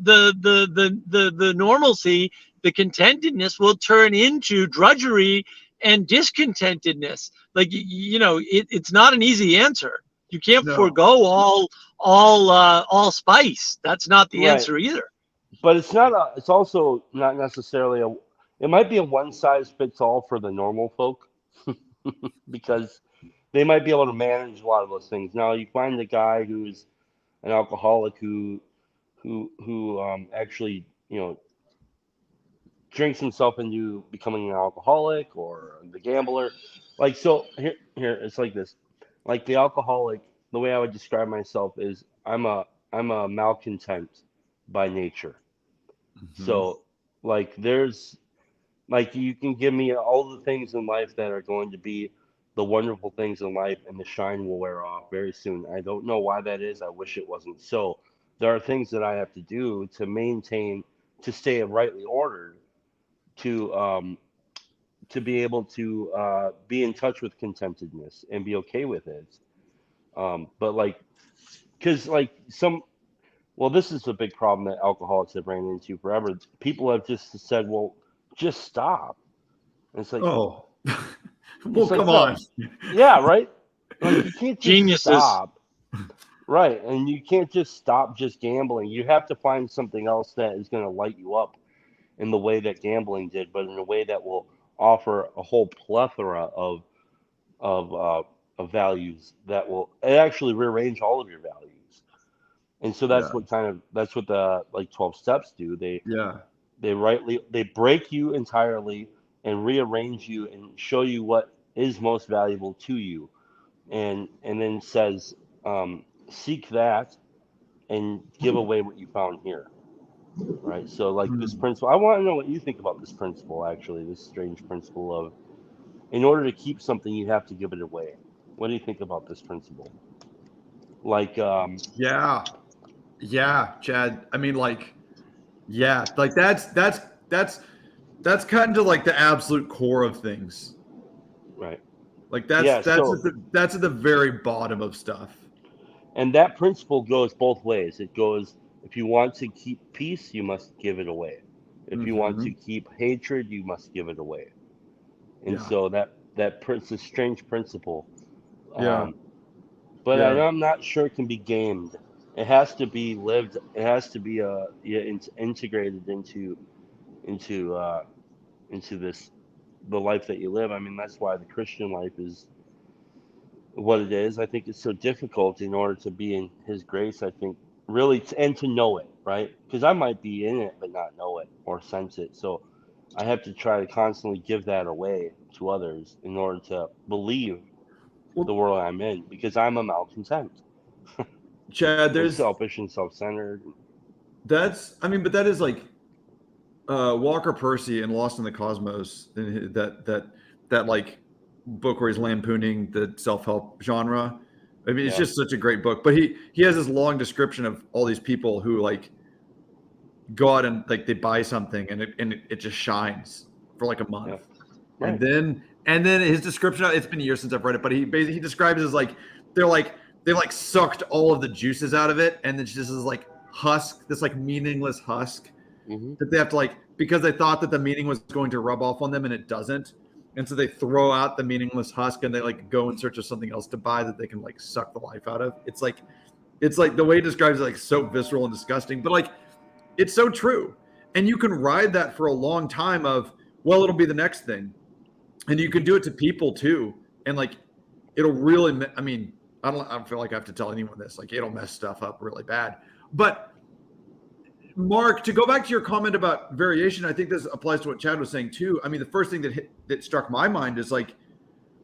normalcy, the contentedness will turn into drudgery and discontentedness. Like, it's not an easy answer. You can't forego all spice. That's not the answer either. But it's not. It's also not necessarily a. It might be a one size fits all for the normal folk, because they might be able to manage a lot of those things. Now you find a guy who's an alcoholic who actually drinks himself into becoming an alcoholic, or the gambler. Like, so here it's like this. Like, the alcoholic, the way I would describe myself is I'm a malcontent by nature. Mm-hmm. So, like, there's, like, you can give me all the things in life that are going to be the wonderful things in life, and the shine will wear off very soon. I don't know why that is. I wish it wasn't so. There are things that I have to do to maintain, to stay rightly ordered, to be able to be in touch with contentedness and be okay with it. But, like, because, like, well, this is a big problem that alcoholics have ran into forever. People have just said, well, just stop. And it's like, well, like, come on. Yeah, right? Like, you can't just Geniuses. stop. Right, and you can't just stop just gambling. You have to find something else that is going to light you up in the way that gambling did, but in a way that will offer a whole plethora of values that will actually rearrange all of your values. And so that's what the, like, 12 steps do. They break you entirely and rearrange you and show you what is most valuable to you, and then says, seek that and give away what you found here. Right. So, like, this principle, I want to know what you think about this principle, actually, this strange principle of, in order to keep something, you have to give it away. What do you think about this principle? Like, yeah, Chad. I mean, like, like that's kind of like the absolute core of things. Right. Like, that's at the very bottom of stuff. And that principle goes both ways. It goes, if you want to keep peace, you must give it away. If you want to keep hatred, you must give it away. And so it's a strange principle. But I'm not sure it can be gamed. It has to be lived. It has to be integrated into this, the life that you live. I mean, that's why the Christian life is what it is. I think it's so difficult in order to be in His grace. I think, really, and to know it, right? Because I might be in it but not know it or sense it. So I have to try to constantly give that away to others in order to believe the world I'm in, because I'm a malcontent. Chad, there's selfish and self-centered. But that is like Walker Percy in Lost in the Cosmos, that like book where he's lampooning the self-help genre. I mean, it's just such a great book. But he has this long description of all these people who, like, go out and, like, they buy something and it just shines for like a month. Right. And then his description, it's been years since I've read it, but he describes it as like they sucked all of the juices out of it, and it's just this like husk, this like meaningless husk that they have to, like, because they thought that the meaning was going to rub off on them and it doesn't. And so they throw out the meaningless husk and they, like, go in search of something else to buy that they can, like, suck the life out of. It's like the way he describes it, like, so visceral and disgusting, but, like, it's so true. And you can ride that for a long time of, well, it'll be the next thing. And you can do it to people too. And, like, it'll really, I mean, I don't feel like I have to tell anyone this, like, it'll mess stuff up really bad. But Mark, to go back to your comment about variation, I think this applies to what Chad was saying too. I mean, the first thing that struck my mind is, like,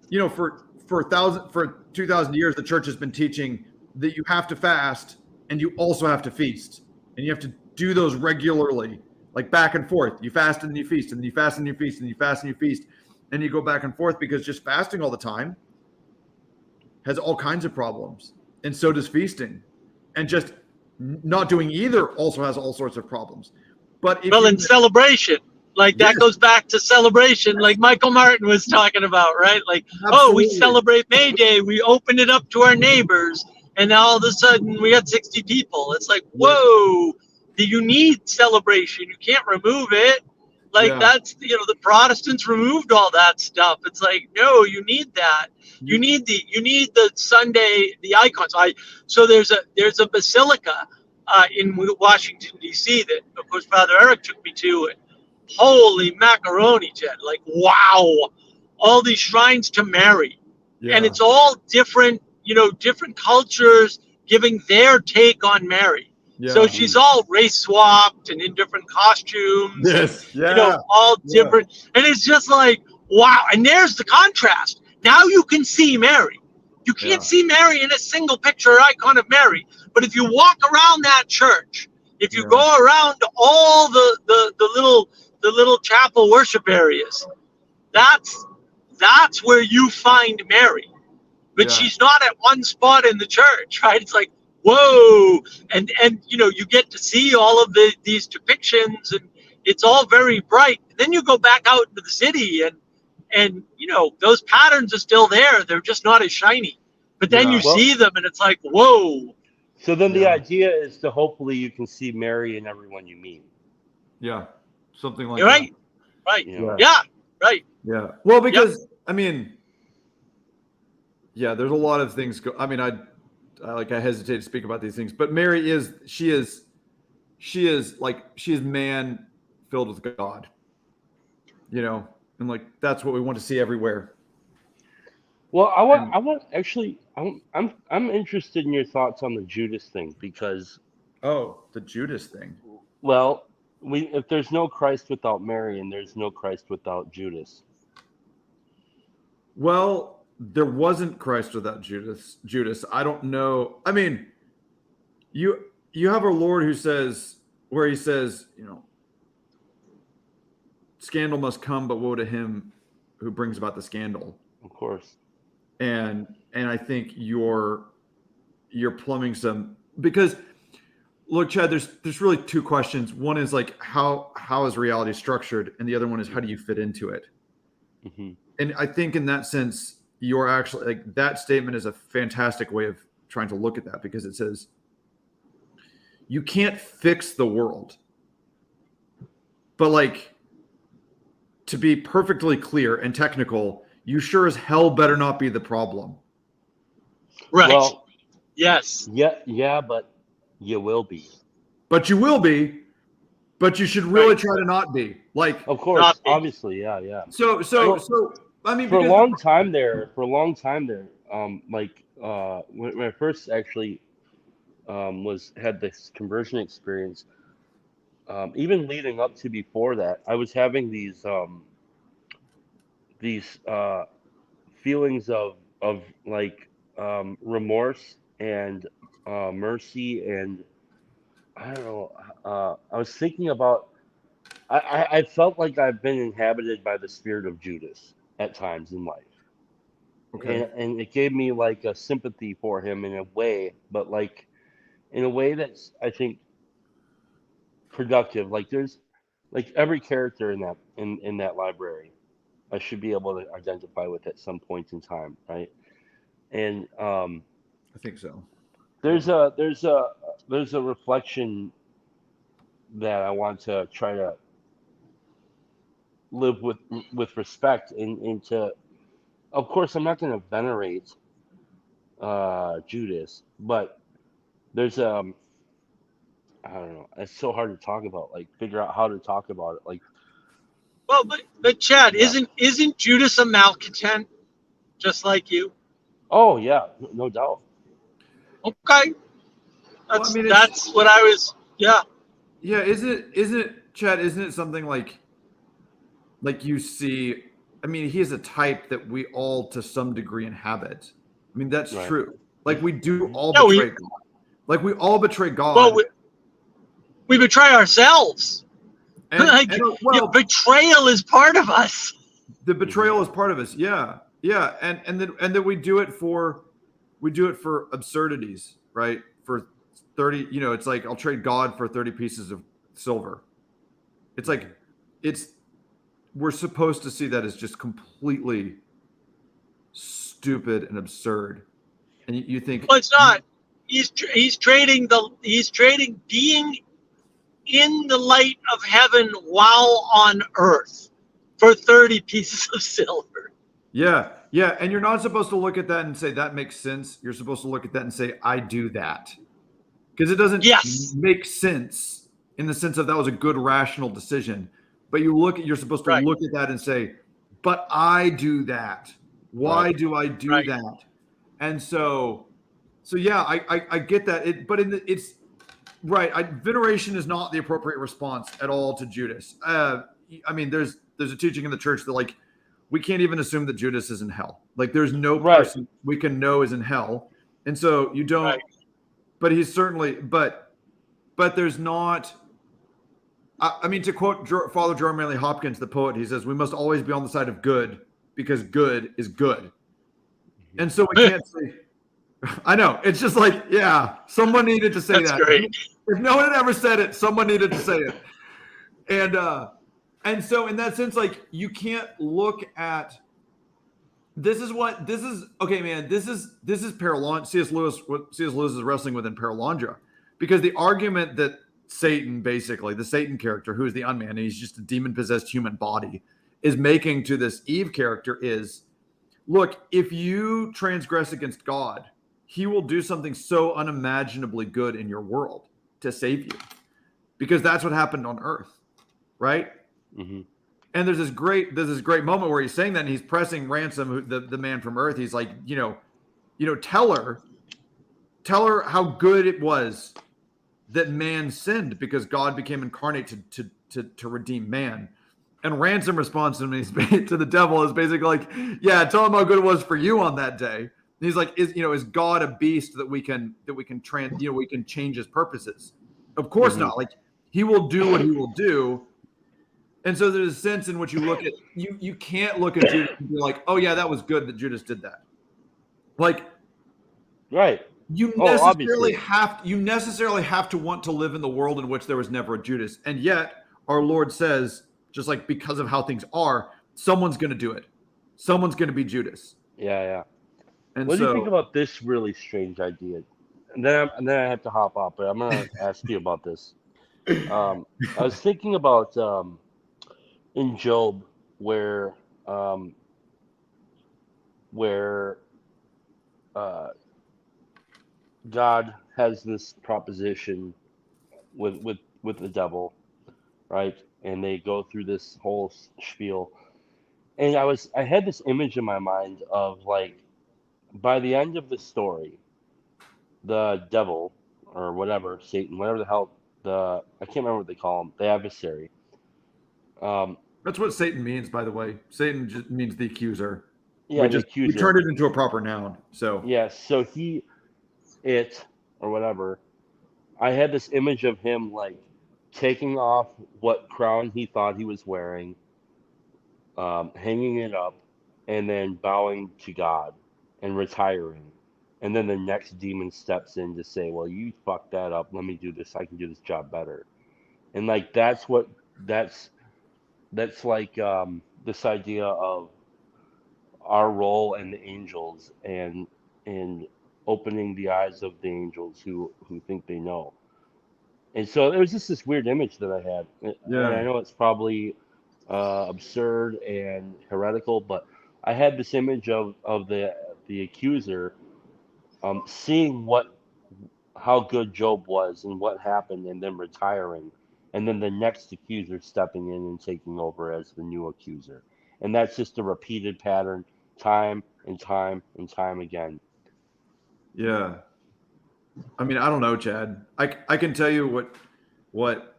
for 2,000 years, the church has been teaching that you have to fast and you also have to feast, and you have to do those regularly, like, back and forth. You fast and then you feast, and then you fast and you feast, and you fast and you feast. and you go back and forth, because just fasting all the time has all kinds of problems, and so does feasting, and just not doing either also has all sorts of problems. But in celebration, like that goes back to celebration, like Michael Martin was talking about, right? Like, Absolutely. we celebrate May Day, we open it up to our neighbors, and now all of a sudden we got 60 people. It's like, whoa, you need celebration. You can't remove it. Like that's, the Protestants removed all that stuff. It's like, no, you need that. You need the Sunday, the icons. So there's a basilica in Washington, D.C. that, of course, Father Eric took me to. And holy macaroni, Jed. Like, wow. All these shrines to Mary. Yeah. And it's all different, different cultures giving their take on Mary. Yeah. So she's all race swapped and in different costumes. Yes. Yeah. All different. Yeah. And it's just like, wow. And there's the contrast. Now you can see Mary. You can't see Mary in a single picture or icon of Mary. But if you walk around that church, if you go around all the little chapel worship areas, that's where you find Mary. But she's not at one spot in the church, right? It's like, whoa. And you get to see all of these depictions, and it's all very bright. And then you go back out into the city, and those patterns are still there. They're just not as shiny. But then you see them, and it's like, whoa. So then the idea is to hopefully you can see Mary in everyone you meet. Yeah, something like that. Right. Yeah. Right. Yeah. Well, because I mean, there's a lot of things. I hesitate to speak about these things, but Mary is man filled with God. And like that's what we want to see everywhere. Well, I'm interested in your thoughts on the Judas thing, because the Judas thing. Well, if there's no Christ without Mary, and there's no Christ without Judas. Well, there wasn't Christ without Judas. I don't know. I mean, you have our Lord he says, scandal must come, but woe to him who brings about the scandal. Of course. And I think you're plumbing some, because look, Chad, there's really two questions. One is like how is reality structured, and the other one is how do you fit into it. Mm-hmm. And I think in that sense, you're actually like that statement is a fantastic way of trying to look at that, because it says you can't fix the world, but like to be perfectly clear and technical, you sure as hell better not be the problem. Right. Well, yes. Yeah, but you will be. But you will be, but you should really try to not be. Like, of course, obviously, yeah. So I mean, for a long time there, when I first actually had this conversion experience, even leading up to before that, I was having these feelings of like remorse and mercy, and I don't know. I was thinking about. I felt like I've been inhabited by the spirit of Judas at times in life. Okay. And it gave me like a sympathy for him in a way, but like in a way that's, I think, productive. Like there's like every character in that library I should be able to identify with at some point in time, right? And I think so. There's a reflection that I want to try to live with respect, and to, of course, I'm not going to venerate Judas, but there's I don't know, it's so hard to talk about, like figure out how to talk about it, like. Well, but Chad, isn't Judas a malcontent, just like you? Oh yeah, no doubt. Okay, that's what I was. Yeah. Yeah, isn't it, Chad? Isn't it something like you see? I mean, he is a type that we all, to some degree, inhabit. I mean, that's true. Like we do all betray God. Like we all betray God. Well, we betray ourselves. Betrayal is part of us. The betrayal is part of us. Yeah. And then we do it for absurdities, right? For 30, it's like I'll trade God for 30 pieces of silver. It's like we're supposed to see that as just completely stupid and absurd. And you think, well, it's not. He's trading being in the light of heaven while on earth for 30 pieces of silver. Yeah. And you're not supposed to look at that and say that makes sense. You're supposed to look at that and say, I do that. Because it doesn't make sense in the sense of that was a good rational decision. But you're supposed to look at that and say, but I do that. Why do I do that? And so yeah, I get that. It's right. Veneration is not the appropriate response at all to Judas. I mean, there's a teaching in the church that like we can't even assume that Judas is in hell. Like there's no person we can know is in hell, and so you don't. Right. But he's certainly. But there's not. I mean, to quote Father John Manley Hopkins, the poet, he says, "We must always be on the side of good because good is good," and so we can't say. I know. It's just like, yeah, someone needed to say that. Great. If no one had ever said it, someone needed to say it. And so in that sense, like you can't look at this is okay, man. This is Paralandra. C.S. Lewis is wrestling with in Paralandra, because the argument that Satan, basically the Satan character, who is the unman, and he's just a demon-possessed human body, is making to this Eve character is, look, if you transgress against God, he will do something so unimaginably good in your world to save you, because that's what happened on earth, right? Mm-hmm. And there's this great moment where he's saying that, and he's pressing Ransom, the man from earth. He's like, tell her how good it was that man sinned because God became incarnate to redeem man. And Ransom responds to the devil is basically like, yeah, tell him how good it was for you on that day. And he's like, is God a beast that we can change his purposes? Of course not. Like he will do what he will do. And so there's a sense in which you look at you can't look at Judas and be like, oh yeah, that was good that Judas did that. Like, right. You necessarily have to want to live in the world in which there was never a Judas. And yet our Lord says, just like because of how things are, someone's going to do it. Someone's going to be Judas. Yeah. And what do you think about this really strange idea? And then I have to hop off, but I'm going to ask you about this. I was thinking about in Job where God has this proposition with the devil, right? And they go through this whole spiel. And I had this image in my mind of like, by the end of the story, the devil or whatever, Satan, whatever the hell, I can't remember what they call him, the adversary. That's what Satan means, by the way. Satan just means the accuser. Yeah, the accuser. We turned it into a proper noun. So yeah, so or whatever. I had this image of him like taking off what crown he thought he was wearing, hanging it up, and then bowing to God and retiring. And then the next demon steps in to say, well, you fucked that up. Let me do this. I can do this job better. And like, that's like this idea of our role and the angels and opening the eyes of the angels who think they know. And so there was just this weird image that I had. Yeah. And I know it's probably absurd and heretical, but I had this image of the accuser seeing how good Job was and what happened, and then retiring, and then the next accuser stepping in and taking over as the new accuser. And that's just a repeated pattern, time and time and time again. Yeah. I mean, I don't know, Chad. I can tell you what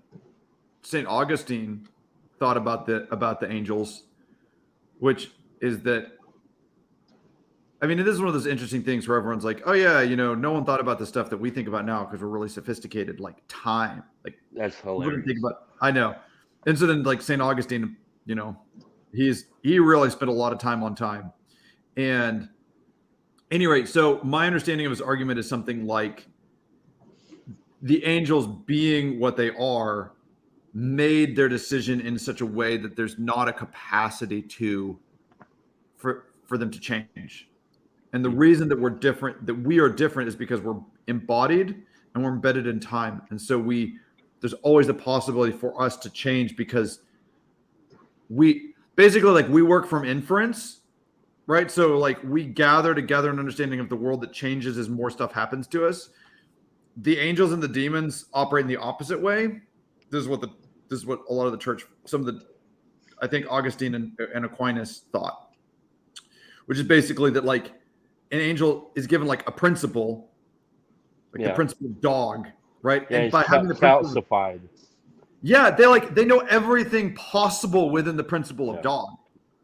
St. Augustine thought about the angels, which is that, I mean, it is one of those interesting things where everyone's like, oh yeah, no one thought about the stuff that we think about now because we're really sophisticated, like time. Like that's hilarious. I know. And so then like St. Augustine, he really spent a lot of time on time. And anyway, so my understanding of his argument is something like the angels, being what they are, made their decision in such a way that there's not a capacity for them to change. And the reason that we are different is because we're embodied and we're embedded in time. And so there's always the possibility for us to change, because we basically, like, we work from inference, right? So like we gather together an understanding of the world that changes as more stuff happens to us. The angels and the demons operate in the opposite way. This is what a lot of the church, I think Augustine and Aquinas thought, which is basically that, like, an angel is given like a principle, like the principle of dog, right? Yeah, and by having the calcified. Yeah, they know everything possible within the principle of dog,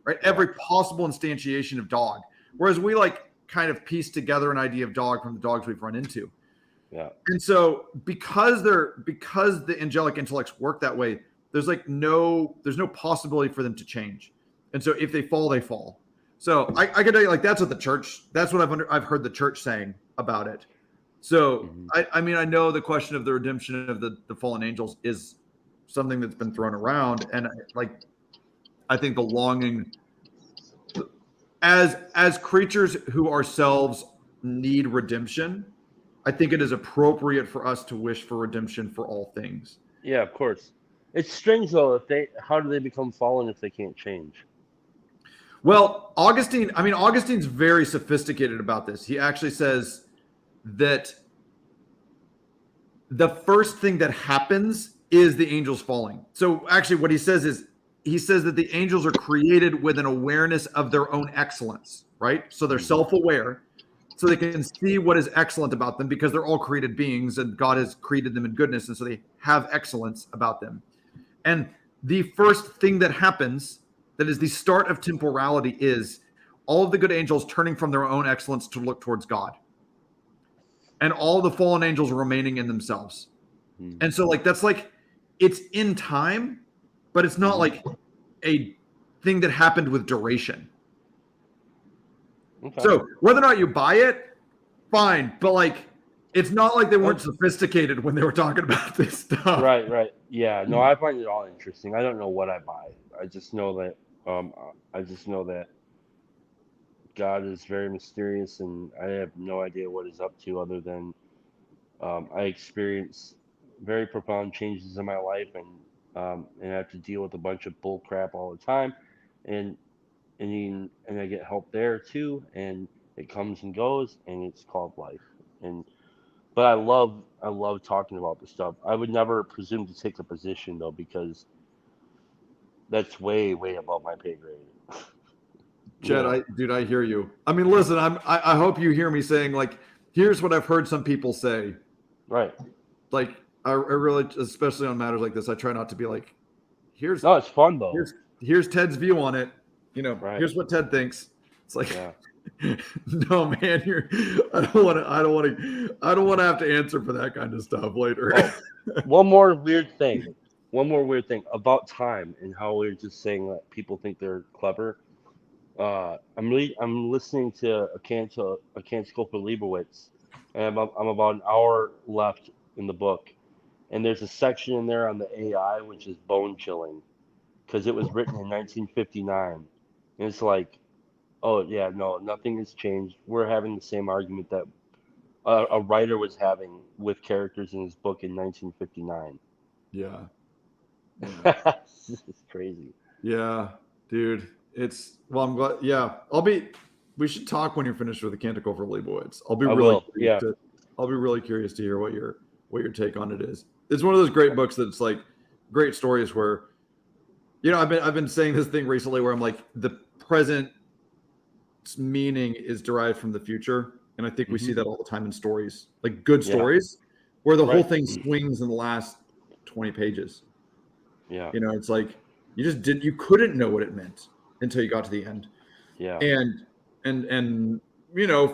right? Yeah. Every possible instantiation of dog. Whereas we like kind of piece together an idea of dog from the dogs we've run into. Yeah. And so because the angelic intellects work that way, there's no possibility for them to change. And so if they fall, they fall. So I can tell you, like, that's what I've heard the church saying about it. So I mean, I know the question of the redemption of the fallen angels is something that's been thrown around, and I think the longing as creatures who ourselves need redemption, I think it is appropriate for us to wish for redemption for all things. Yeah, of course. It's strange though, how do they become fallen if they can't change? Well, Augustine's very sophisticated about this. He actually says that the first thing that happens is the angels falling. So actually what he says that the angels are created with an awareness of their own excellence, right? So they're self-aware, so they can see what is excellent about them, because they're all created beings and God has created them in goodness. And so they have excellence about them. And the first thing that happens, that is the start of temporality, is all of the good angels turning from their own excellence to look towards God, and all the fallen angels remaining in themselves. And so that's it's in time, but it's not like a thing that happened with duration. Okay. So whether or not you buy it, fine. But it's not like they weren't sophisticated when they were talking about this stuff. Right. Yeah. No, I find it all interesting. I don't know what I buy. I just know that God is very mysterious, and I have no idea what he's up to, other than I experience very profound changes in my life, and I have to deal with a bunch of bull crap all the time, and I get help there too, and it comes and goes, and it's called life. But I love talking about this stuff. I would never presume to take a position though, because that's way above my pay grade. Chad, I hear you. I mean, listen, I hope you hear me saying, here's what I've heard some people say. Right. I really, especially on matters like this, I try not to be like, no, it's fun though. Here's Ted's view on it. Right. Here's what Ted thinks. It's like, no, man, I don't want to have to answer for that kind of stuff later. One more weird thing about time and how we're just saying that people think they're clever. I'm listening to a canticle for Leibowitz, and I'm about an hour left in the book, and there's a section in there on the AI which is bone chilling, because it was written in 1959, and it's like, oh yeah, no, nothing has changed. We're having the same argument that a writer was having with characters in his book in 1959. Yeah. This is crazy. Yeah, dude. I'm glad. Yeah, we should talk when you're finished with the Canticle for Leibowitz. I'll be really curious to hear what your take on it is. It's one of those great books that's like great stories where, I've been saying this thing recently where I'm like, the present meaning is derived from the future. And I think we see that all the time in stories, like good stories, where the whole thing swings in the last 20 pages. Yeah. It's like you couldn't know what it meant until you got to the end. Yeah. And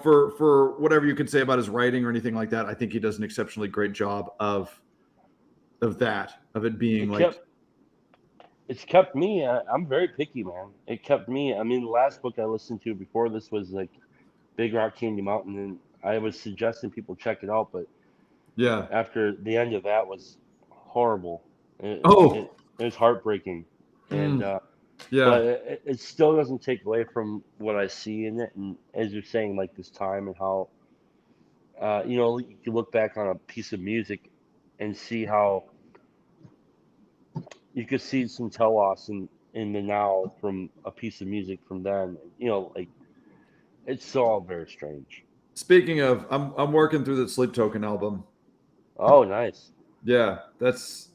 for whatever you could say about his writing or anything like that, I think he does an exceptionally great job of it being it's kept me. I'm very picky, man. It kept me. I mean, the last book I listened to before this was like Big Rock Candy Mountain, and I was suggesting people check it out, but Yeah. after the end of that was horrible. It was heartbreaking, and yeah. but it still doesn't take away from what I see in it. And as you're saying, like this time and how you can look back on a piece of music and see how you could see some tell-offs in the now from a piece of music from then. Like it's all very strange. Speaking of, I'm working through the Sleep Token album. Oh, nice. Yeah, that's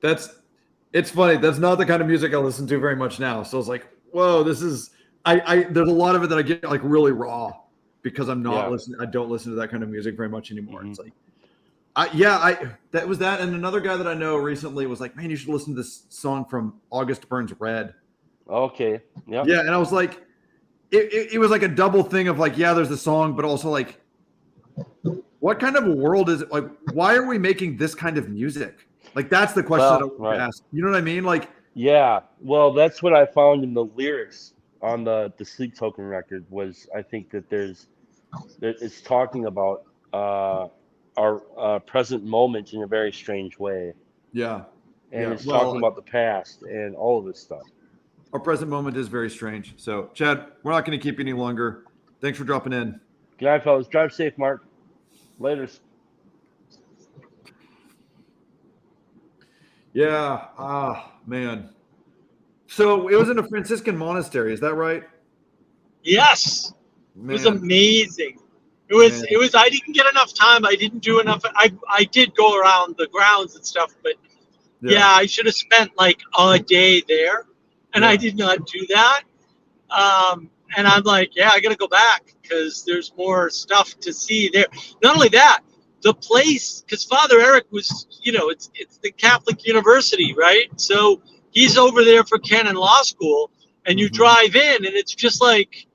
it's funny. That's not the kind of music I listen to very much now. So it's like, whoa, this is I there's a lot of it that I get like really raw because I'm not listening. I don't listen to that kind of music very much anymore. Mm-hmm. It's like, that was that. And another guy that I know recently was like, man, you should listen to this song from August Burns Red. Okay. Yeah. Yeah, and I was like, it was like a double thing of like, yeah, there's the song, but also like, what kind of a world is it? Like, why are we making this kind of music? Like, that's the question that I want to ask. You know what I mean? Like, yeah. Well, that's what I found in the lyrics on the Sleep Token record was I think that it's talking about our present moment in a very strange way. Yeah. And it's talking about the past and all of this stuff. Our present moment is very strange. So, Chad, we're not going to keep you any longer. Thanks for dropping in. Good night, fellas. Drive safe, Mark. Laters. Yeah. Man. So it was in a Franciscan monastery. Is that right? Yes. Man. It was amazing. It was. I didn't get enough time. I didn't do enough. I did go around the grounds and stuff, but yeah I should have spent like a day there, and I did not do that. And I'm like, I got to go back because there's more stuff to see there. Not only that, the place, because Father Eric was, it's the Catholic University, right? So he's over there for canon law school, and you drive in, and it's just like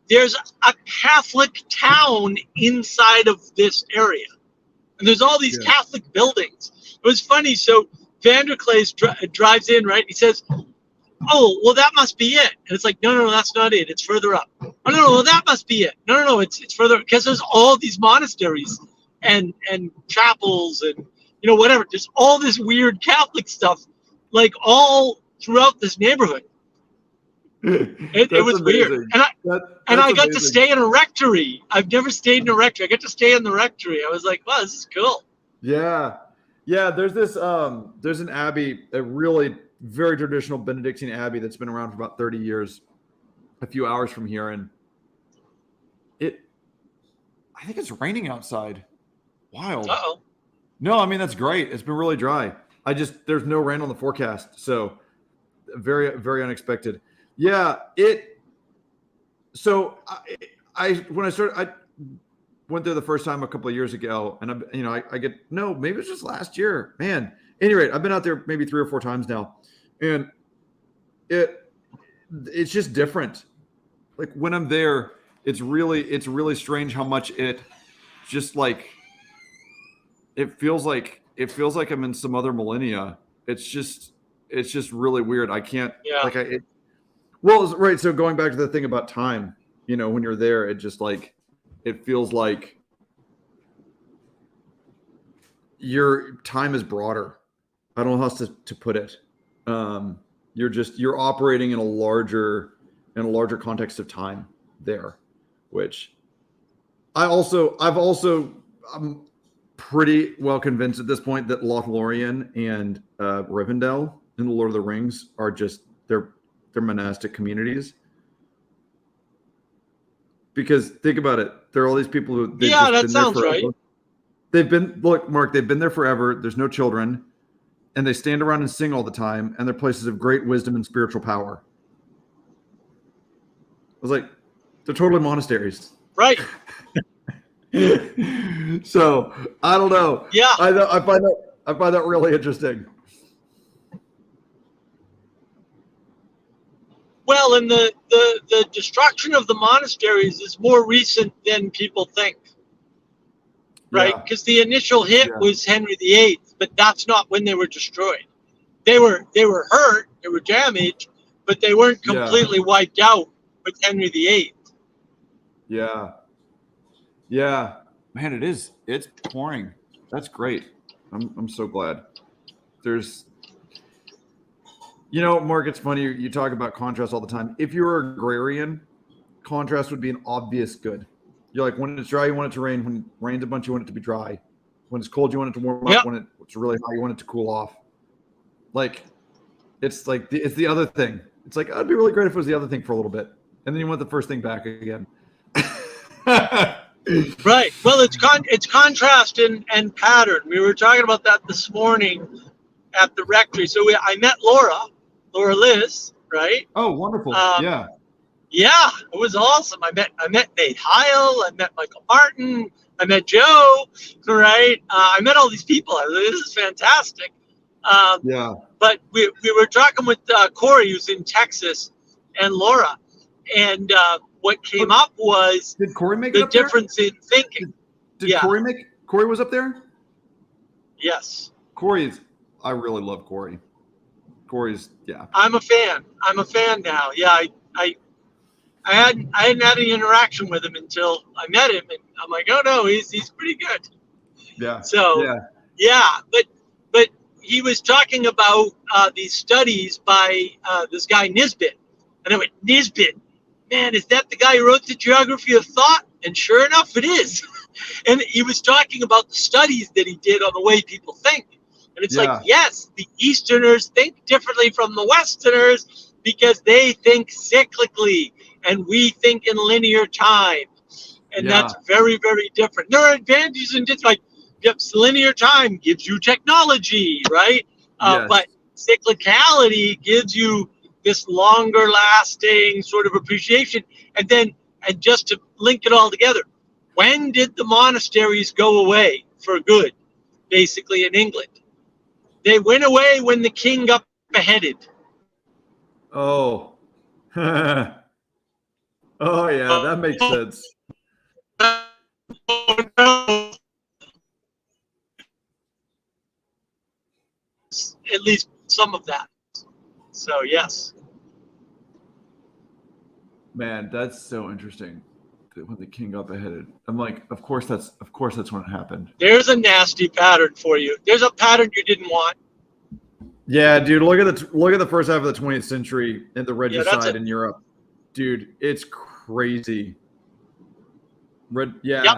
there's a Catholic town inside of this area, and there's all these Catholic buildings. It was funny. So Vanderklay drives in, right? He says, "Oh, well, that must be it." And it's like, no, that's not it. It's further up. Oh, no, well, that must be it. No, it's further, because there's all these monasteries and chapels and, whatever. There's all this weird Catholic stuff, like all throughout this neighborhood. It was weird. And I got to stay in a rectory. I've never stayed in a rectory. I got to stay in the rectory. I was like, wow, this is cool. Yeah. Yeah, there's there's an abbey, a really very traditional Benedictine abbey that's been around for about 30 years, a few hours from here, and I think it's raining outside. Wild. Uh-oh. No, I mean, that's great. It's been really dry. There's no rain on the forecast, so very, very unexpected. Yeah, so I went there the first time a couple of years ago, and maybe it was just last year, man. At any rate, I've been out there maybe 3 or 4 times now, and it's just different. Like when I'm there, it's really strange how much it just like it feels like I'm in some other millennia. It's just really weird. I can't right. So going back to the thing about time, when you're there, it just like it feels like your time is broader. I don't know how else to put it. You're operating in a larger context of time there, which I'm pretty well convinced at this point that Lothlorien and Rivendell in the Lord of the Rings are just they're monastic communities. Because think about it, there are all these people who that sounds right. Mark, they've been there forever. There's no children. And they stand around and sing all the time, and they're places of great wisdom and spiritual power. I was like, they're totally monasteries. Right. So, I don't know. Yeah. I find that really interesting. Well, and the destruction of the monasteries is more recent than people think. Right? Because the initial hit was Henry VIII. but that's not when they were destroyed. They were hurt, they were damaged, but they weren't completely wiped out with Henry VIII. Yeah. Yeah. Man, it is. It's pouring. That's great. I'm so glad. There's, Mark, it's funny. You talk about contrast all the time. If you're agrarian, contrast would be an obvious good. You're like, when it's dry, you want it to rain. When it rains a bunch, you want it to be dry. When it's cold, you want it to warm up. When it's really hot, you want it to cool off. Like, it's the other thing. It's like, it'd be really great if it was the other thing for a little bit. And then you want the first thing back again. Right. Well, it's contrast and pattern. We were talking about that this morning at the rectory. So I met Laura Liz, right? Oh, wonderful. Yeah. Yeah, it was awesome. I met Nate Heil. I met Michael Martin. I met Joe, right? I met all these people. This is fantastic. But we were talking with Corey, who's in Texas, and Laura. And what came up was did Corey make the difference in thinking. Did Corey was up there? Yes. I really love Corey. Corey's, yeah. I'm a fan now. Yeah, I hadn't had any interaction with him until I met him, and I'm like, oh no, he's pretty good. Yeah. So but he was talking about these studies by this guy Nisbet, and I went, Nisbet, man, is that the guy who wrote the Geography of Thought? And sure enough, it is. And he was talking about the studies that he did on the way people think. And it's like, yes, the Easterners think differently from the Westerners because they think cyclically and we think in linear time. And that's very, very different. There are advantages in just like, linear time gives you technology, right? But cyclicality gives you this longer lasting sort of appreciation. And just to link it all together, when did the monasteries go away for good, basically in England? They went away when the king got beheaded. Oh. Oh, yeah, that makes sense. At least some of that. So, yes. Man, that's so interesting. When the king got beheaded, I'm like, of course that's when it happened. There's a nasty pattern for you. There's a pattern you didn't want. Yeah, dude. Look at the first half of the 20th century and the regicide in Europe, dude. It's crazy. Look. Yep.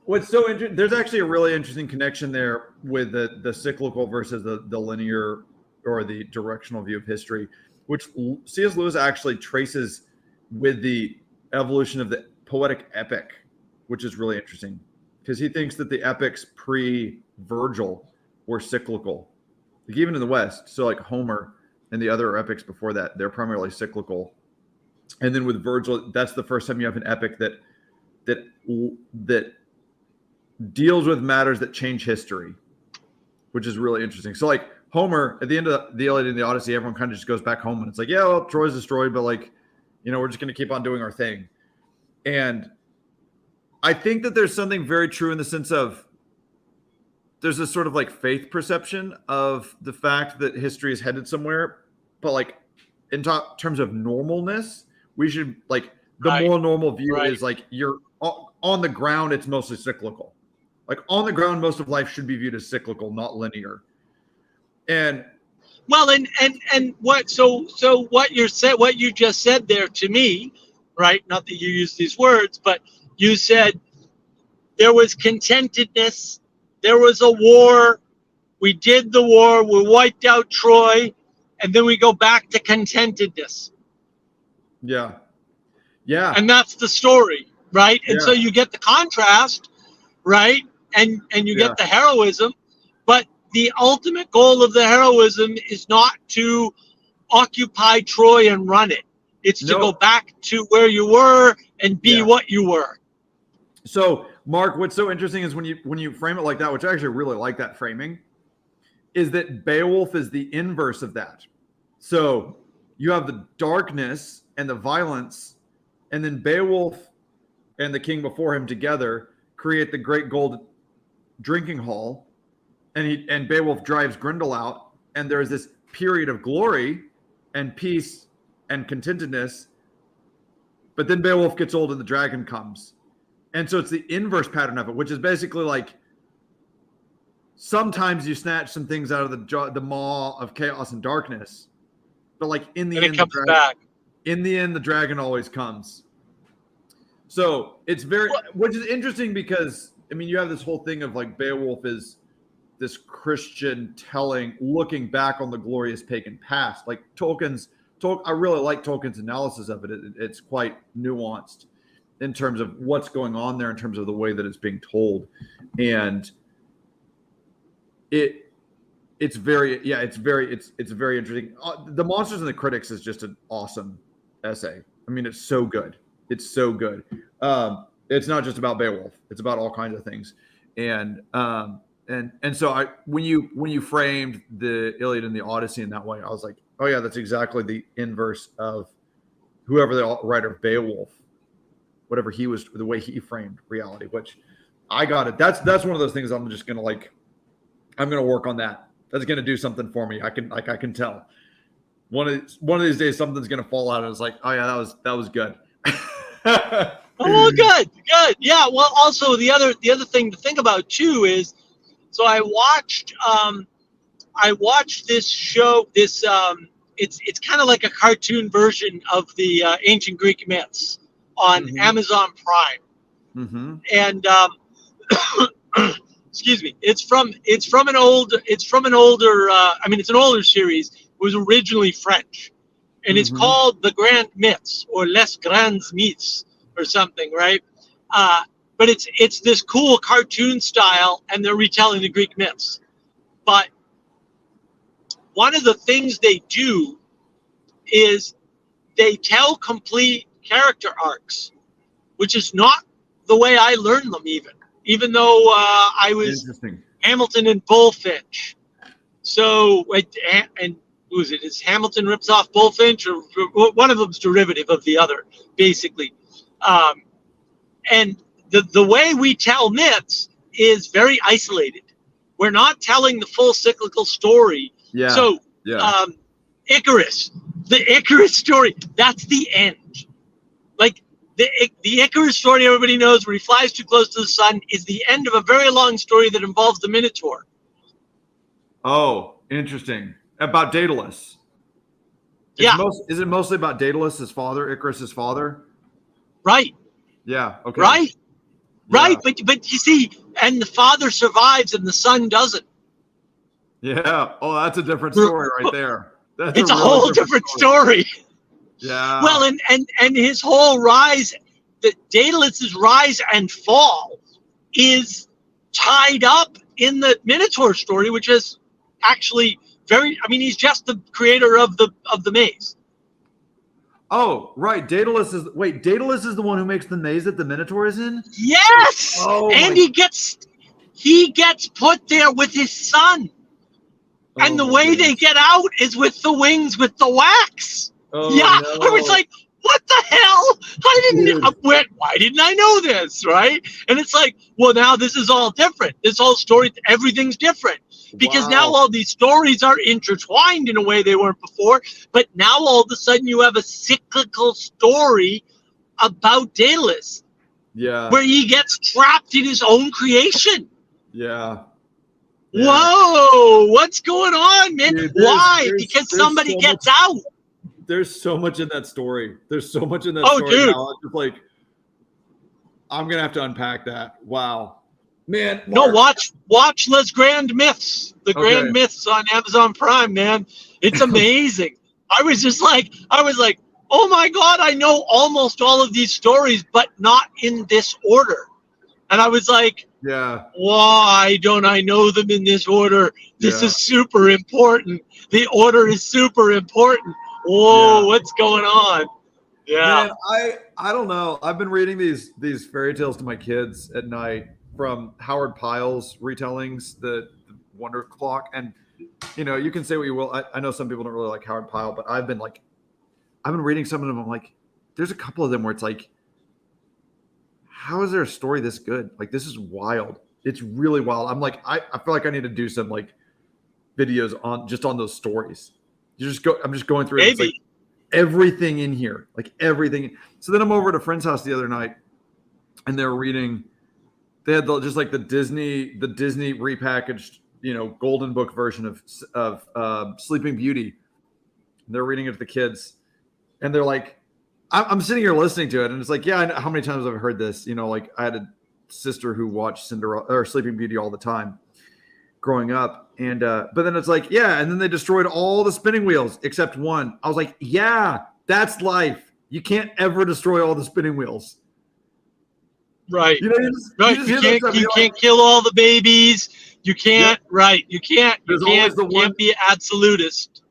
What's so interesting? There's actually a really interesting connection there with the cyclical versus the linear or the directional view of history, which C.S. Lewis actually traces with the evolution of the poetic epic, which is really interesting because he thinks that the epics pre-Virgil were cyclical, like even in the West. So like Homer and the other epics before that, they're primarily cyclical. And then with Virgil, that's the first time you have an epic that deals with matters that change history, which is really interesting. So like Homer, at the end of the Iliad and the Odyssey, everyone kind of just goes back home and it's like, yeah, well, Troy's destroyed, but like, we're just going to keep on doing our thing. And I think that there's something very true in the sense of there's this sort of like faith perception of the fact that history is headed somewhere, but like in terms of normalness, we should like the more normal view is like you're on the ground. It's mostly cyclical. Like on the ground, most of life should be viewed as cyclical, not linear. And well, and what what you just said there to me, right? Not that you use these words, but you said there was contentedness, there was a war, we did the war, we wiped out Troy, and then we go back to contentedness. Yeah. Yeah. And that's the story, right? And so you get the contrast, right? And you get the heroism, but the ultimate goal of the heroism is not to occupy Troy and run it. It's to go back to where you were and be what you were. So, Mark, what's so interesting is when you frame it like that, which I actually really like that framing, is that Beowulf is the inverse of that. So you have the darkness and the violence, and then Beowulf and the king before him together create the great gold drinking hall, and Beowulf drives Grendel out, and there's this period of glory and peace and contentedness. But then Beowulf gets old and the dragon comes. And so it's the inverse pattern of it, which is basically like sometimes you snatch some things out of the maw of chaos and darkness, but like in the end, it comes back. In the end, the dragon always comes. So it's which is interesting because, I mean, you have this whole thing of like Beowulf is this Christian looking back on the glorious pagan past. Like I really like Tolkien's analysis of it. It's quite nuanced in terms of what's going on there, in terms of the way that it's being told. And it's very interesting. The Monsters and the Critics is just an awesome essay. I mean, it's so good. It's so good. It's not just about Beowulf. It's about all kinds of things. And so when you framed the Iliad and the Odyssey in that way, I was like, oh yeah, that's exactly the inverse of whoever the writer of Beowulf, whatever he was, the way he framed reality, which I got it. That's one of those things I'm just going to I'm going to work on that. That's going to do something for me. I can tell. One of these days, something's going to fall out and it's like, oh yeah, that was good. Oh, good. Yeah. Well, also the other thing to think about too is, so I watched this show. It's kind of like a cartoon version of the ancient Greek myths on Amazon Prime. Mm-hmm. And excuse me, it's from an older. It's an older series. It was originally French, and it's called The Grand Myths or Les Grands Myths or something, right? But it's this cool cartoon style, and they're retelling the Greek myths. But one of the things they do is they tell complete character arcs, which is not the way I learned them even though I was Hamilton and Bullfinch. So, and who is it? Is Hamilton rips off Bullfinch, or one of them's derivative of the other, basically. And the way we tell myths is very isolated. We're not telling the full cyclical story. Yeah. So, Icarus, the Icarus story, that's the end. Like the Icarus story everybody knows, where he flies too close to the sun, is the end of a very long story that involves the Minotaur. Oh, interesting. About Daedalus. Is it mostly about Daedalus, his father, Icarus' father? Right. Yeah. Okay. Right. Yeah. Right. But you see, and the father survives and the son doesn't. Yeah. Oh, that's a different story right there. It's a whole different story. Yeah. Well, and his whole rise, the Daedalus's rise and fall, is tied up in the Minotaur story, which is actually he's just the creator of the maze. Oh, right. Daedalus is the one who makes the maze that the Minotaur is in? Yes. Oh, and he gets put there with his son. And the way they get out is with the wings, with the wax. Oh, yeah, no. I was like, what the hell? Why didn't I know this, right? And it's like, well, now this is all different. This whole story, everything's different. Because now all these stories are intertwined in a way they weren't before. But now all of a sudden you have a cyclical story about Daedalus. Yeah. Where he gets trapped in his own creation. Yeah. Whoa, what's going on, man? Dude, why? Because somebody gets out. There's so much in that story. Now. Dude. I'm just like, I'm going to have to unpack that. Wow. Man. Mark. No, watch Les Grand Myths. The Grand Myths on Amazon Prime, man. It's amazing. I was like, oh my God, I know almost all of these stories, but not in this order. And I was like, yeah, why don't I know them in this order? This is super important. The order is super important. Whoa, what's going on? Yeah. Man, I don't know. I've been reading these fairy tales to my kids at night from Howard Pyle's retellings, the Wonder Clock. And, you can say what you will. I know some people don't really like Howard Pyle, but I've been reading some of them. I'm like, there's a couple of them where it's like, how is there a story this good? Like, this is wild. It's really wild. I'm like, I feel like I need to do some like videos on those stories. I'm just going through it. It's like everything in here, like everything. So then I'm over at a friend's house the other night, and they're reading. They had just like the Disney repackaged, golden book version of Sleeping Beauty. They're reading it to the kids, and they're like, I'm sitting here listening to it, and it's like, yeah, I know how many times I've heard this. Like I had a sister who watched Cinderella or Sleeping Beauty all the time growing up, and but then it's like, yeah, and then they destroyed all the spinning wheels except one. I was like, yeah, that's life. You can't ever destroy all the spinning wheels. Right. You can't kill all the babies. You can't. Yep. Right. You can't. You can't be absolutist.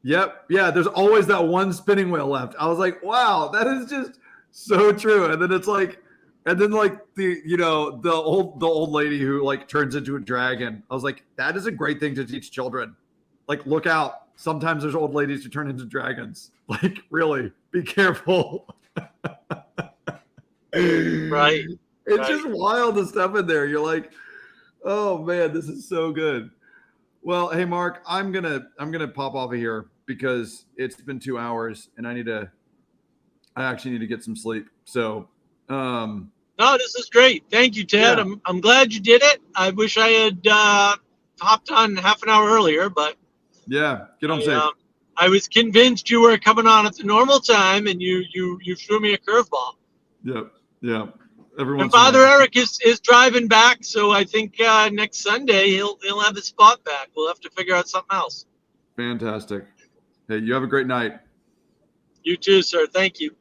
Yep. Yeah. There's always that one spinning wheel left. I was like, wow, that is just so true. And then it's like, the old lady who like turns into a dragon. I was like, that is a great thing to teach children. Like, look out. Sometimes there's old ladies who turn into dragons. Like, really, be careful. Right. It's just wild the stuff in there. You're like, oh man, this is so good. Well, hey Mark, I'm gonna pop off of here because it's been 2 hours and I actually need to get some sleep. So no, this is great. Thank you, Ted. Yeah. I'm glad you did it. I wish I had hopped on half an hour earlier, but yeah, get home safe. I was convinced you were coming on at the normal time, and you threw me a curveball. Yep. Yeah. And Father Eric is driving back, so I think next Sunday he'll have his spot back. We'll have to figure out something else. Fantastic. Hey, you have a great night. You too, sir. Thank you.